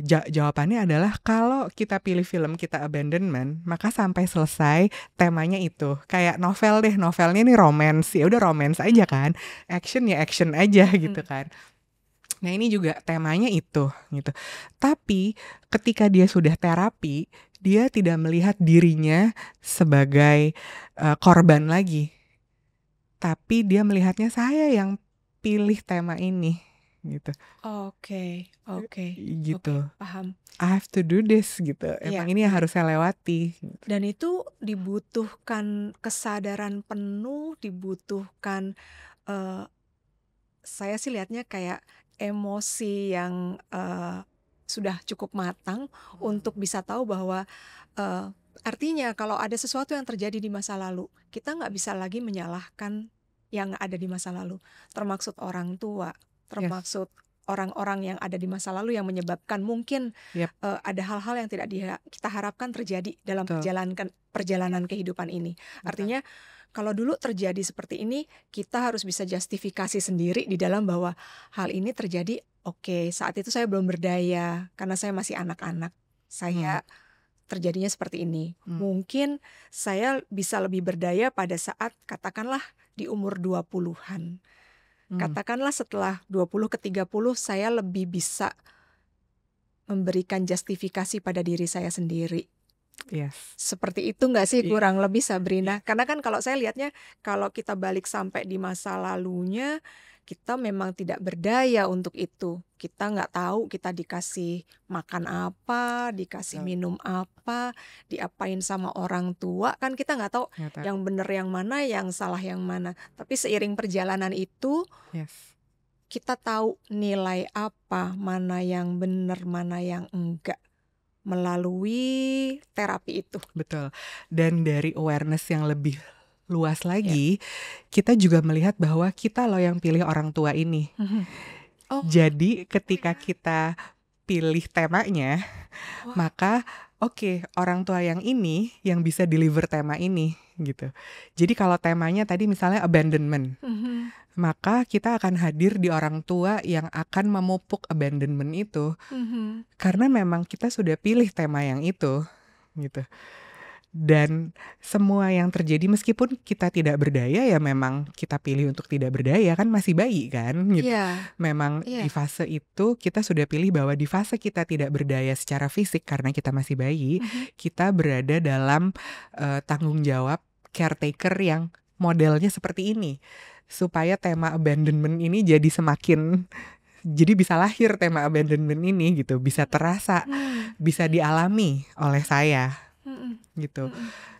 Jawabannya adalah kalau kita pilih film kita abandonment, maka sampai selesai temanya itu. Kayak novel deh, novelnya nih romance, ya udah romance aja kan, action ya action aja gitu kan. Nah ini juga temanya itu gitu. Tapi ketika dia sudah terapi, dia tidak melihat dirinya sebagai korban lagi, tapi dia melihatnya saya yang pilih tema ini gitu. Gitu. Paham. I have to do this gitu. Emang ini yang harus saya lewati. Dan itu dibutuhkan kesadaran penuh, dibutuhkan saya sih lihatnya kayak emosi yang sudah cukup matang untuk bisa tahu bahwa artinya kalau ada sesuatu yang terjadi di masa lalu, kita nggak bisa lagi menyalahkan yang ada di masa lalu, termaksud orang tua, termaksud orang-orang yang ada di masa lalu yang menyebabkan mungkin Yap. ada hal-hal yang tidak kita harapkan terjadi dalam perjalanan kehidupan ini. Artinya kalau dulu terjadi seperti ini, kita harus bisa justifikasi sendiri di dalam bahwa hal ini terjadi, oke, saat itu saya belum berdaya karena saya masih anak-anak. Saya terjadinya seperti ini. Mungkin saya bisa lebih berdaya pada saat katakanlah di umur 20-an. Katakanlah setelah 20 ke 30 saya lebih bisa memberikan justifikasi pada diri saya sendiri. Yes. Seperti itu nggak sih kurang lebih, Sabrina? Karena kan kalau saya lihatnya, kalau kita balik sampai di masa lalunya, kita memang tidak berdaya untuk itu. Kita nggak tahu kita dikasih makan apa, dikasih minum apa, diapain sama orang tua. Kan kita nggak tahu yang benar yang mana, yang salah yang mana. Tapi seiring perjalanan itu, kita tahu nilai apa, mana yang benar, mana yang enggak, melalui terapi itu. Betul. Dan dari awareness yang lebih luas lagi, kita juga melihat bahwa kita loh yang pilih orang tua ini. Jadi ketika kita pilih temanya, maka orang tua yang ini yang bisa deliver tema ini gitu. Jadi kalau temanya tadi misalnya abandonment, maka kita akan hadir di orang tua yang akan memupuk abandonment itu, karena memang kita sudah pilih tema yang itu gitu. Dan semua yang terjadi meskipun kita tidak berdaya, ya memang kita pilih untuk tidak berdaya, kan masih bayi kan gitu. Memang di fase itu kita sudah pilih bahwa di fase kita tidak berdaya secara fisik karena kita masih bayi, kita berada dalam tanggung jawab caretaker yang modelnya seperti ini, supaya tema abandonment ini jadi bisa lahir tema abandonment ini gitu, bisa terasa, bisa dialami oleh saya gitu.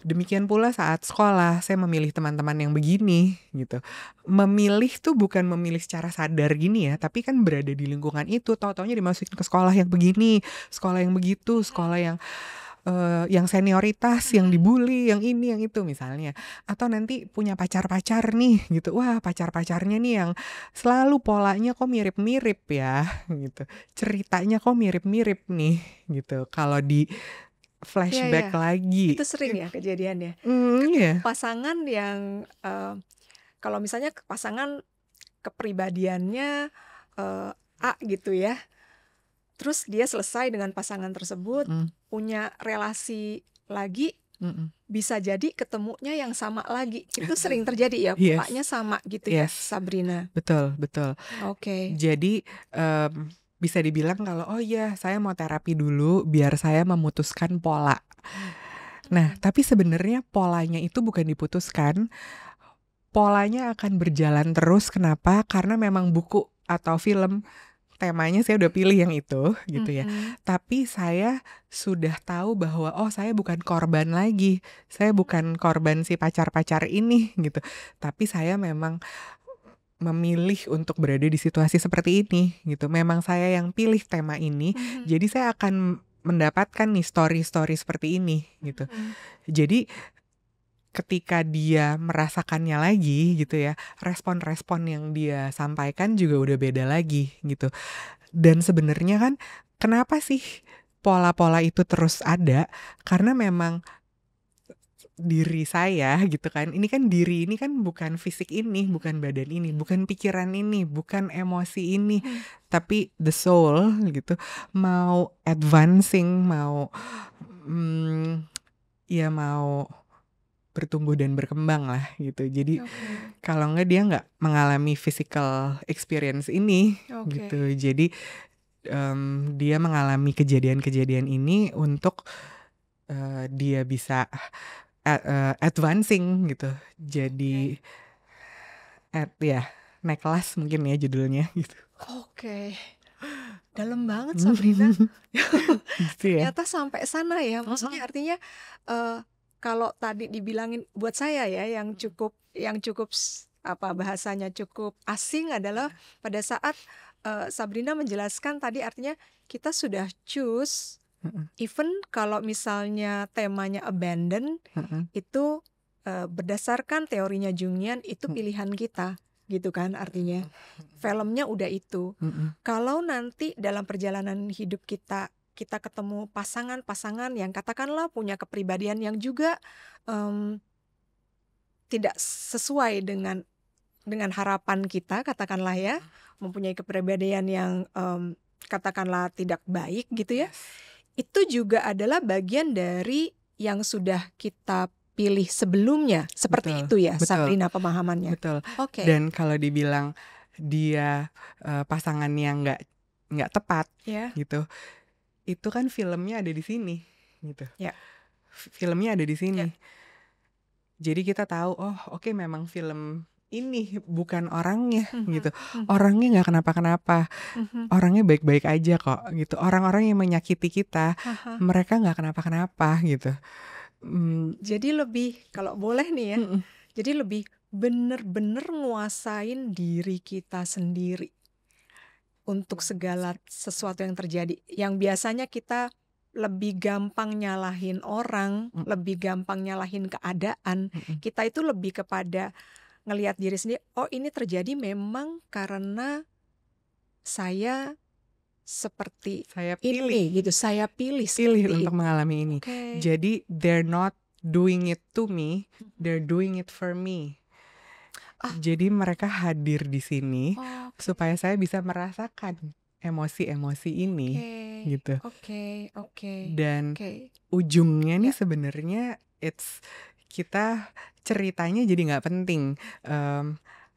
Demikian pula saat sekolah, saya memilih teman-teman yang begini gitu. Memilih tuh bukan memilih secara sadar gini ya, tapi kan berada di lingkungan itu, tahu-taunya dimasukin ke sekolah yang begini, sekolah yang begitu, sekolah yang senioritas, yang dibully, yang ini, yang itu misalnya. Atau nanti punya pacar-pacar nih gitu. Wah, pacar-pacarnya nih yang selalu polanya kok mirip-mirip ya gitu. Ceritanya kok mirip-mirip nih gitu. Kalau di flashback lagi. Itu sering ya kejadiannya. Pasangan yang kalau misalnya pasangan kepribadiannya A gitu ya. Terus dia selesai dengan pasangan tersebut, punya relasi lagi, bisa jadi ketemunya yang sama lagi. Itu sering terjadi ya, polanya sama gitu ya, Sabrina. Betul. Jadi bisa dibilang kalau saya mau terapi dulu biar saya memutuskan pola. Nah, tapi sebenarnya polanya itu bukan diputuskan. Polanya akan berjalan terus. Kenapa? Karena memang buku atau film temanya saya udah pilih yang itu gitu ya. Tapi saya sudah tahu bahwa saya bukan korban lagi. Saya bukan korban si pacar-pacar ini gitu. Tapi saya memang memilih untuk berada di situasi seperti ini gitu. Memang saya yang pilih tema ini. Jadi saya akan mendapatkan nih story-story seperti ini gitu. Jadi ketika dia merasakannya lagi gitu ya, respon-respon yang dia sampaikan juga udah beda lagi gitu. Dan sebenarnya kan kenapa sih pola-pola itu terus ada? Karena memang diri saya gitu kan, ini kan diri ini kan bukan fisik ini, bukan badan ini, bukan pikiran ini, bukan emosi ini, tapi the soul gitu, mau advancing, mau mau bertumbuh dan berkembang lah gitu. Jadi kalau enggak dia nggak mengalami physical experience ini gitu. Jadi dia mengalami kejadian-kejadian ini untuk dia bisa advancing gitu. Jadi naik kelas mungkin ya judulnya gitu. Dalam banget, Sabrina. Ternyata sampai sana ya. Maksudnya artinya kalau tadi dibilangin buat saya ya yang cukup bahasanya cukup asing adalah pada saat Sabrina menjelaskan tadi, artinya kita sudah choose. Even kalau misalnya temanya abandon, itu berdasarkan teorinya Jungian itu pilihan kita. gitu kan artinya. Filmnya udah itu. Kalau nanti dalam perjalanan hidup kita ketemu pasangan-pasangan yang katakanlah punya kepribadian yang juga tidak sesuai dengan harapan kita, katakanlah ya, mempunyai kepribadian yang katakanlah tidak baik gitu ya. Itu juga adalah bagian dari yang sudah kita pilih sebelumnya, seperti itu ya, Sabrina pemahamannya. Betul. Dan kalau dibilang dia pasangan yang nggak tepat, gitu, itu kan filmnya ada di sini, gitu. Filmnya ada di sini. Jadi kita tahu, oh oke, memang film ini bukan orangnya, gitu. Orangnya nggak kenapa-kenapa, orangnya baik-baik aja kok, gitu. Orang-orang yang menyakiti kita, mereka nggak kenapa-kenapa, gitu. Jadi lebih, kalau boleh nih ya, jadi lebih bener-bener nguasain diri kita sendiri untuk segala sesuatu yang terjadi. Yang biasanya kita lebih gampang nyalahin orang, lebih gampang nyalahin keadaan. Kita itu lebih kepada ngelihat diri sendiri, oh ini terjadi memang karena saya seperti saya pilih ini gitu, saya pilih untuk mengalami ini. Jadi they're not doing it to me, they're doing it for me. Jadi mereka hadir di sini supaya saya bisa merasakan emosi-emosi ini, gitu. Dan ujungnya nih sebenarnya kita ceritanya jadi nggak penting.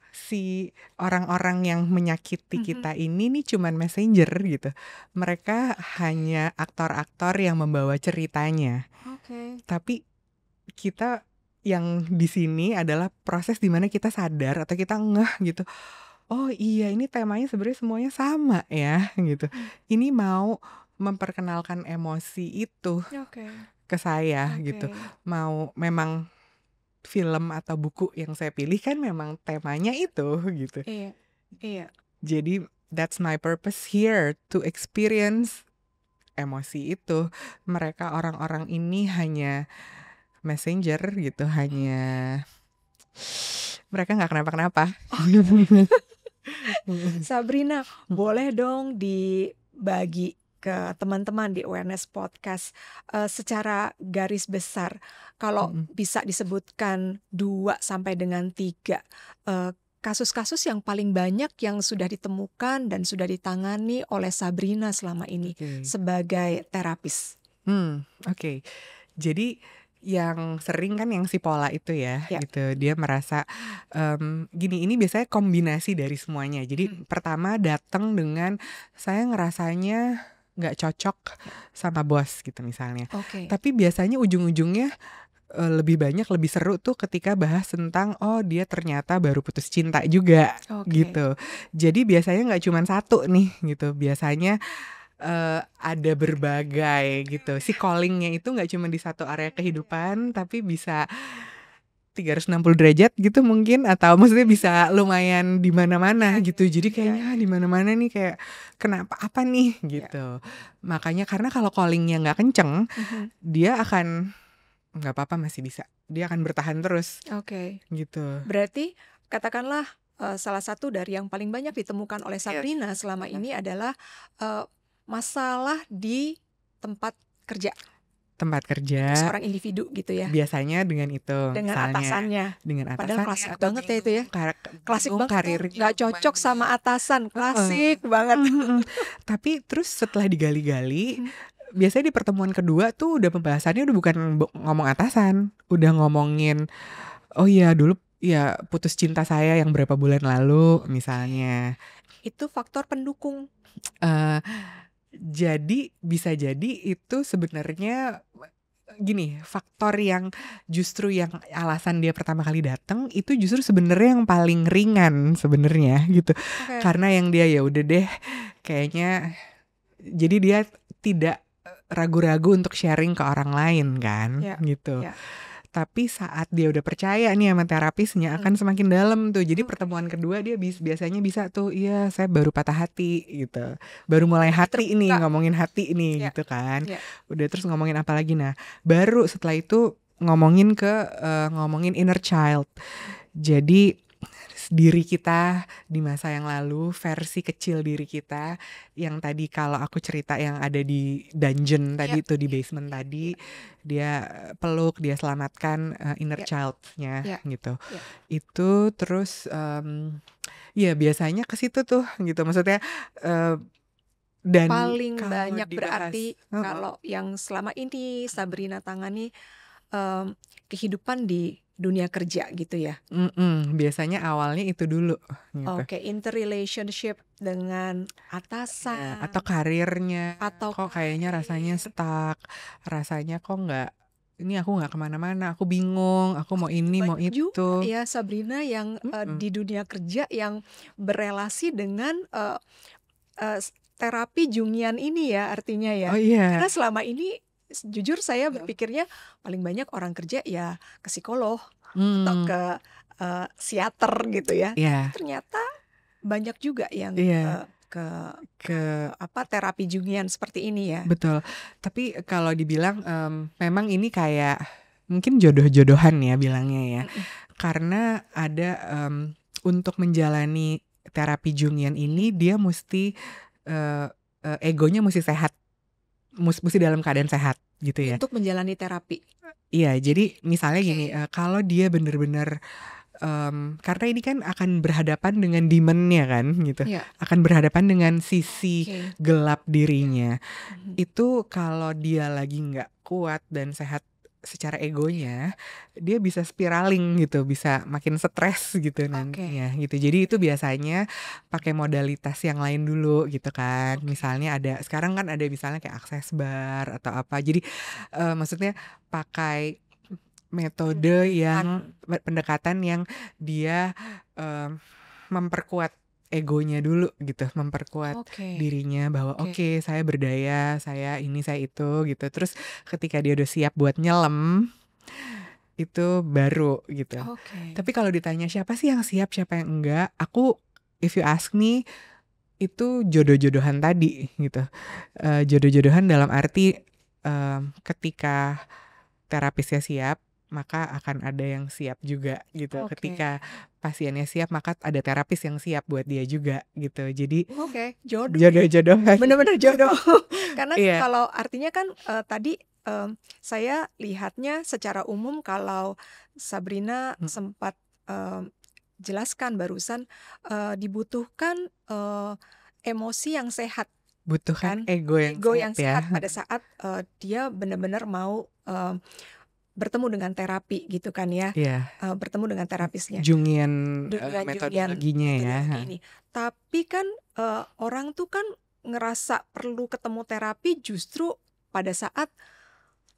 Si orang-orang yang menyakiti kita ini nih cuman messenger gitu. Mereka hanya aktor-aktor yang membawa ceritanya. Tapi kita yang di sini adalah proses dimana kita sadar atau kita ngeh gitu. Oh iya, ini temanya sebenarnya semuanya sama ya, gitu. Ini mau memperkenalkan emosi itu ke saya, gitu. Mau memang film atau buku yang saya pilih kan memang temanya itu, gitu. Jadi that's my purpose here, to experience emosi itu. Mereka orang-orang ini hanya messenger gitu, hanya mereka nggak kenapa-kenapa. Sabrina, boleh dong dibagi ke teman-teman di Awareness Podcast secara garis besar, kalau bisa disebutkan 2 sampai dengan 3 kasus-kasus yang paling banyak yang sudah ditemukan dan sudah ditangani oleh Sabrina selama ini sebagai terapis. Jadi yang sering kan yang si Pola itu ya, gitu. Dia merasa gini, ini biasanya kombinasi dari semuanya. Jadi pertama datang dengan saya ngerasanya nggak cocok sama bos gitu misalnya. Tapi biasanya ujung-ujungnya lebih seru tuh ketika bahas tentang oh dia ternyata baru putus cinta juga, gitu. Jadi biasanya nggak cuma satu nih gitu. Biasanya ada berbagai gitu. Si callingnya itu nggak cuma di satu area kehidupan, tapi bisa 360 derajat gitu mungkin, atau maksudnya bisa lumayan di mana-mana gitu. Jadi kayaknya di mana-mana nih, kayak kenapa, apa nih gitu. Makanya karena kalau callingnya nggak kenceng, dia akan nggak apa-apa, masih bisa. Dia akan bertahan terus. Gitu. Berarti katakanlah salah satu dari yang paling banyak ditemukan oleh Sabrina selama ini adalah masalah di tempat kerja. Seorang individu gitu ya. Biasanya dengan itu. Dengan atasannya. Padahal klasik banget ya itu ya. Klasik banget. Karirnya nggak cocok sama atasan. Klasik banget. Tapi terus setelah digali-gali, biasanya di pertemuan kedua tuh udah pembahasannya udah bukan ngomong atasan. Udah ngomongin, oh iya dulu ya putus cinta saya yang berapa bulan lalu misalnya. Itu faktor pendukung. Jadi bisa jadi itu sebenarnya gini, faktor yang justru yang alasan dia pertama kali datang itu justru sebenarnya yang paling ringan sebenarnya gitu. Karena yang dia ya udah deh kayaknya, jadi dia tidak ragu-ragu untuk sharing ke orang lain kan, gitu. Tapi saat dia udah percaya nih sama terapisnya akan semakin dalam tuh. Jadi pertemuan kedua dia biasanya bisa tuh, iya saya baru patah hati gitu. Baru mulai hati ini, ngomongin hati ini gitu kan. Udah terus ngomongin apa lagi, nah baru setelah itu ngomongin inner child. Jadi diri kita di masa yang lalu, versi kecil diri kita yang tadi kalau aku cerita yang ada di dungeon tadi tuh di basement tadi, dia peluk, dia selamatkan inner child-nya gitu. Itu terus ya biasanya ke situ tuh gitu. Maksudnya dan paling banyak berarti kalau yang selama ini Sabrina tangani kehidupan di dunia kerja gitu ya. Biasanya awalnya itu dulu gitu. Oke, interrelationship dengan atasan atau karirnya, atau kok kayaknya rasanya stuck, rasanya kok ini aku nggak kemana-mana, aku bingung, aku mau ini mau itu. Juga ya Sabrina yang di dunia kerja yang berelasi dengan terapi Jungian ini ya artinya ya. Karena selama ini jujur saya berpikirnya paling banyak orang kerja ya ke psikolog atau ke psikiater gitu ya. Ternyata banyak juga yang ke terapi Jungian seperti ini ya. Betul. Tapi kalau dibilang memang ini kayak mungkin jodoh-jodohan ya bilangnya ya. Karena ada untuk menjalani terapi Jungian ini dia mesti egonya mesti sehat. Mesti dalam keadaan sehat gitu ya. Untuk menjalani terapi. Iya, jadi misalnya gini, kalau dia bener-bener karena ini kan akan berhadapan dengan demon-nya kan gitu. Akan berhadapan dengan sisi gelap dirinya. Itu kalau dia lagi nggak kuat dan sehat secara egonya, dia bisa spiraling gitu, bisa makin stres gitu nantinya gitu. Jadi itu biasanya pakai modalitas yang lain dulu gitu kan. Misalnya sekarang kan ada misalnya kayak access bar atau apa. Jadi maksudnya pakai metode yang pendekatan yang dia memperkuat egonya dulu gitu, memperkuat dirinya bahwa oke, saya berdaya, saya ini, saya itu gitu. Terus ketika dia udah siap buat nyelam, itu baru gitu. Tapi kalau ditanya siapa sih yang siap, siapa yang enggak, if you ask me, itu jodoh-jodohan tadi gitu. Jodoh-jodohan dalam arti ketika terapisnya siap, maka akan ada yang siap juga gitu. Ketika pasiennya siap, maka ada terapis yang siap buat dia juga gitu. Jadi jodoh-jodohan. Bener-bener jodoh. Karena kalau artinya kan tadi saya lihatnya secara umum kalau Sabrina sempat jelaskan barusan dibutuhkan emosi yang sehat. Butuhkan ego yang sehat pada saat dia benar-benar mau bertemu dengan terapi gitu kan ya. Bertemu dengan terapisnya. Jungian metodologinya ya. Tapi kan orang tuh kan ngerasa perlu ketemu terapi justru pada saat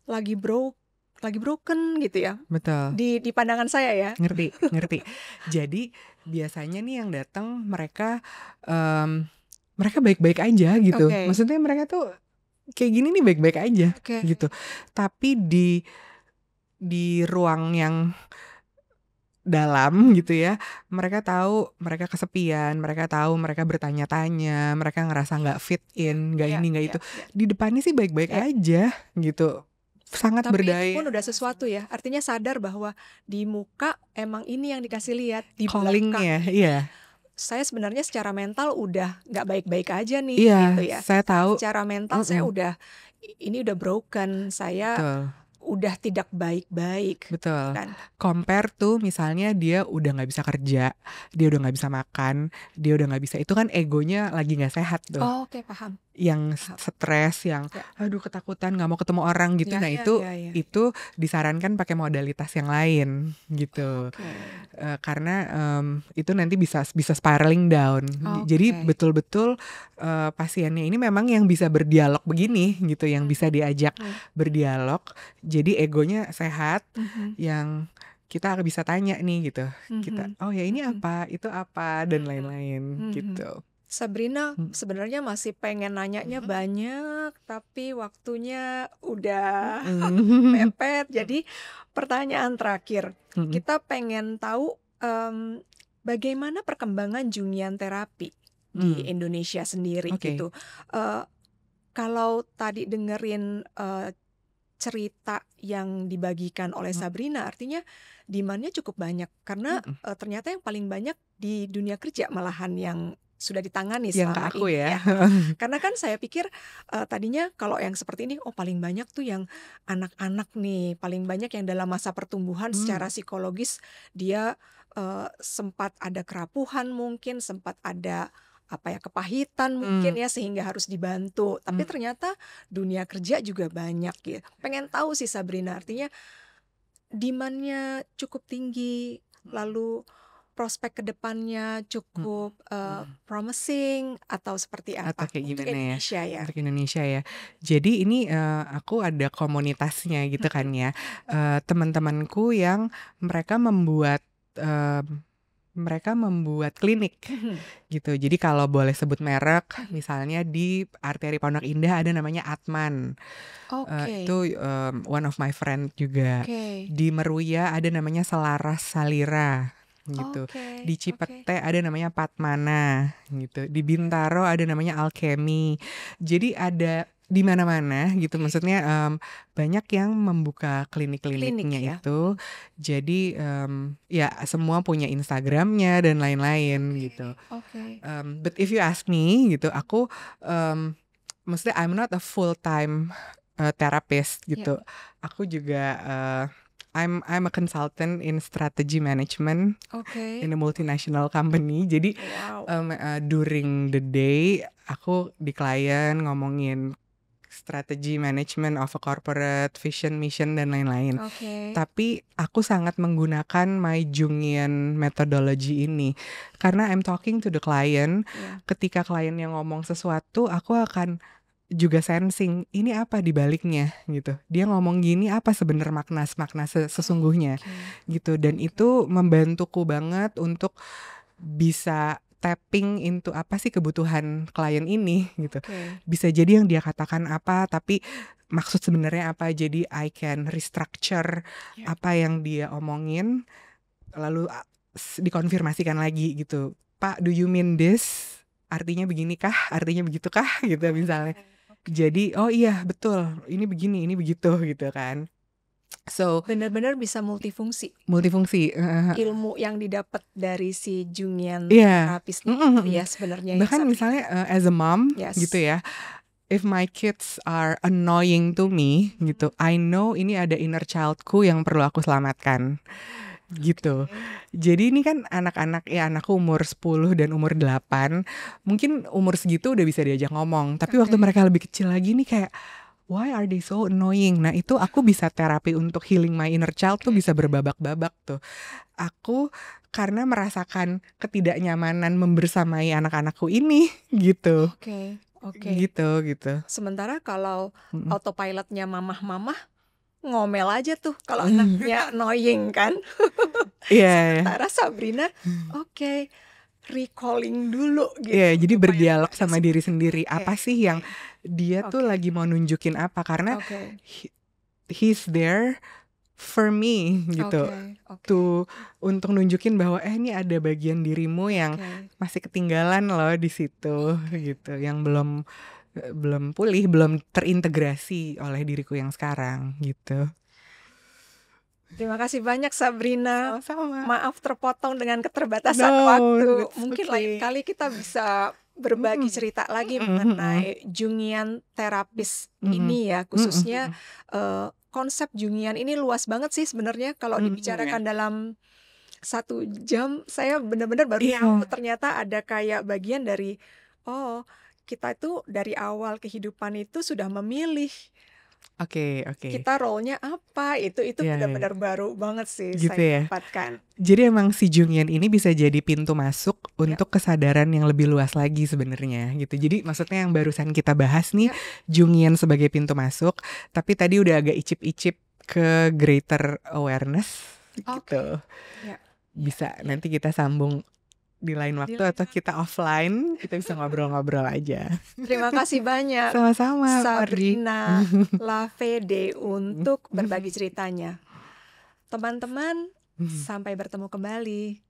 lagi broken gitu ya. Betul. Di pandangan saya ya. Ngerti. Jadi biasanya nih yang datang mereka baik-baik aja gitu. Maksudnya mereka tuh kayak gini nih baik-baik aja gitu. Tapi di ruang yang dalam gitu ya, mereka tahu mereka kesepian, mereka tahu mereka bertanya-tanya, mereka ngerasa nggak fit in, nggak ini nggak itu. Di depannya sih baik-baik aja gitu, sangat berdaya. Tapi itu pun udah sesuatu ya, artinya sadar bahwa di muka emang ini yang dikasih lihat, di callingnya, saya sebenarnya secara mental udah nggak baik-baik aja nih gitu ya. Saya tahu. Secara mental saya udah broken, saya udah tidak baik-baik. Betul. Compare tuh misalnya dia udah nggak bisa kerja, dia udah nggak bisa makan, dia udah nggak bisa, itu kan egonya lagi nggak sehat tuh. Paham. Yang stres, yang aduh ketakutan, nggak mau ketemu orang gitu. Itu disarankan pakai modalitas yang lain gitu. Karena itu nanti bisa spiraling down. Jadi betul-betul pasiennya ini memang yang bisa berdialog begini gitu, yang bisa diajak berdialog. Jadi egonya sehat, yang kita bisa tanya nih gitu. Kita ini apa, itu apa, dan lain-lain gitu. Sabrina sebenarnya masih pengen nanyanya banyak, tapi waktunya udah mepet. Jadi pertanyaan terakhir, kita pengen tahu bagaimana perkembangan Jungian terapi di Indonesia sendiri gitu. Kalau tadi dengerin cerita yang dibagikan oleh Sabrina, artinya demand-nya cukup banyak karena ternyata yang paling banyak di dunia kerja malahan yang sudah ditangani Yang ke selama aku ini ya. Karena kan saya pikir tadinya kalau yang seperti ini, paling banyak tuh yang anak-anak nih, paling banyak yang dalam masa pertumbuhan secara psikologis dia sempat ada kerapuhan mungkin, sempat ada kepahitan mungkin ya sehingga harus dibantu. Tapi ternyata dunia kerja juga banyak ya. Pengen tahu sih Sabrina, artinya demand-nya cukup tinggi, lalu prospek kedepannya cukup promising atau seperti Atau apa? kayak Untuk gimana ya? Indonesia ya. Untuk Indonesia ya. Jadi ini aku ada komunitasnya gitu kan ya. Teman-temanku yang mereka membuat klinik gitu. Jadi kalau boleh sebut merek, misalnya di Arteri Pondok Indah ada namanya Atman. Itu one of my friend juga. Di Meruya ada namanya Selaras Salira gitu. Di Cipete ada namanya Patmana gitu. Di Bintaro ada namanya Alchemy. Jadi ada di mana-mana gitu. Maksudnya banyak yang membuka klinik-kliniknya ya. itu. Jadi ya semua punya Instagramnya dan lain-lain gitu. But if you ask me gitu, aku maksudnya I'm not a full time therapist gitu. Aku juga I'm a consultant in strategy management in a multinational company. Jadi during the day aku di klien ngomongin strategy management of a corporate, vision, mission dan lain-lain. Tapi aku sangat menggunakan my Jungian methodology ini karena I'm talking to the client. Ketika klien yang ngomong sesuatu, aku akan juga sensing ini apa di baliknya gitu. Dia ngomong gini apa sebenarnya makna sesungguhnya gitu. Dan itu membantuku banget untuk bisa tapping into apa sih kebutuhan klien ini gitu. Bisa jadi yang dia katakan apa tapi maksud sebenarnya apa. Jadi I can restructure apa yang dia omongin lalu dikonfirmasikan lagi gitu. Pak, do you mean this? Artinya begini kah? Artinya begitu kah? Gitu misalnya. Jadi oh iya betul, ini begini, ini begitu gitu kan. So benar-benar bisa multifungsi. Ilmu yang didapat dari si Jungian terapis ya sebenarnya. Bahkan misalnya as a mom gitu ya. If my kids are annoying to me gitu, I know ini ada inner childku yang perlu aku selamatkan. Gitu. Jadi ini kan anak-anak ya, anakku umur 10 dan umur 8. Mungkin umur segitu udah bisa diajak ngomong. Tapi waktu mereka lebih kecil lagi nih kayak why are they so annoying? Nah itu aku bisa terapi untuk healing my inner child tuh bisa berbabak-babak tuh. Aku karena merasakan ketidaknyamanan membersamai anak-anakku ini gitu. Gitu. Sementara kalau autopilotnya mamah-mamah ngomel aja tuh kalau anaknya annoying kan. Sementara Sabrina recalling dulu gitu. Jadi berdialog sama diri sendiri. Apa sih yang dia tuh lagi mau nunjukin apa. Karena he's there for me gitu. Tuh untuk nunjukin bahwa ini ada bagian dirimu yang masih ketinggalan loh di situ gitu. Yang belum pulih, belum terintegrasi oleh diriku yang sekarang gitu. Terima kasih banyak Sabrina. Sama-sama. Maaf terpotong dengan keterbatasan waktu. Mungkin lain kali kita bisa berbagi cerita lagi mengenai Jungian terapis ini ya, khususnya konsep Jungian ini luas banget sih sebenarnya kalau dibicarakan dalam 1 jam. Saya benar-benar baru tahu ternyata ada kayak bagian dari kita itu dari awal kehidupan itu sudah memilih kita role-nya apa. Itu benar-benar baru banget sih gitu saya dapatkan. Jadi emang si Jungian ini bisa jadi pintu masuk untuk kesadaran yang lebih luas lagi sebenarnya gitu. Jadi maksudnya yang barusan kita bahas nih Jungian sebagai pintu masuk, tapi tadi udah agak icip-icip ke greater awareness gitu. Bisa nanti kita sambung di lain waktu atau kita offline, kita bisa ngobrol-ngobrol aja. Terima kasih banyak sama-sama Sabrina Lavede untuk berbagi ceritanya. Teman-teman, sampai bertemu kembali.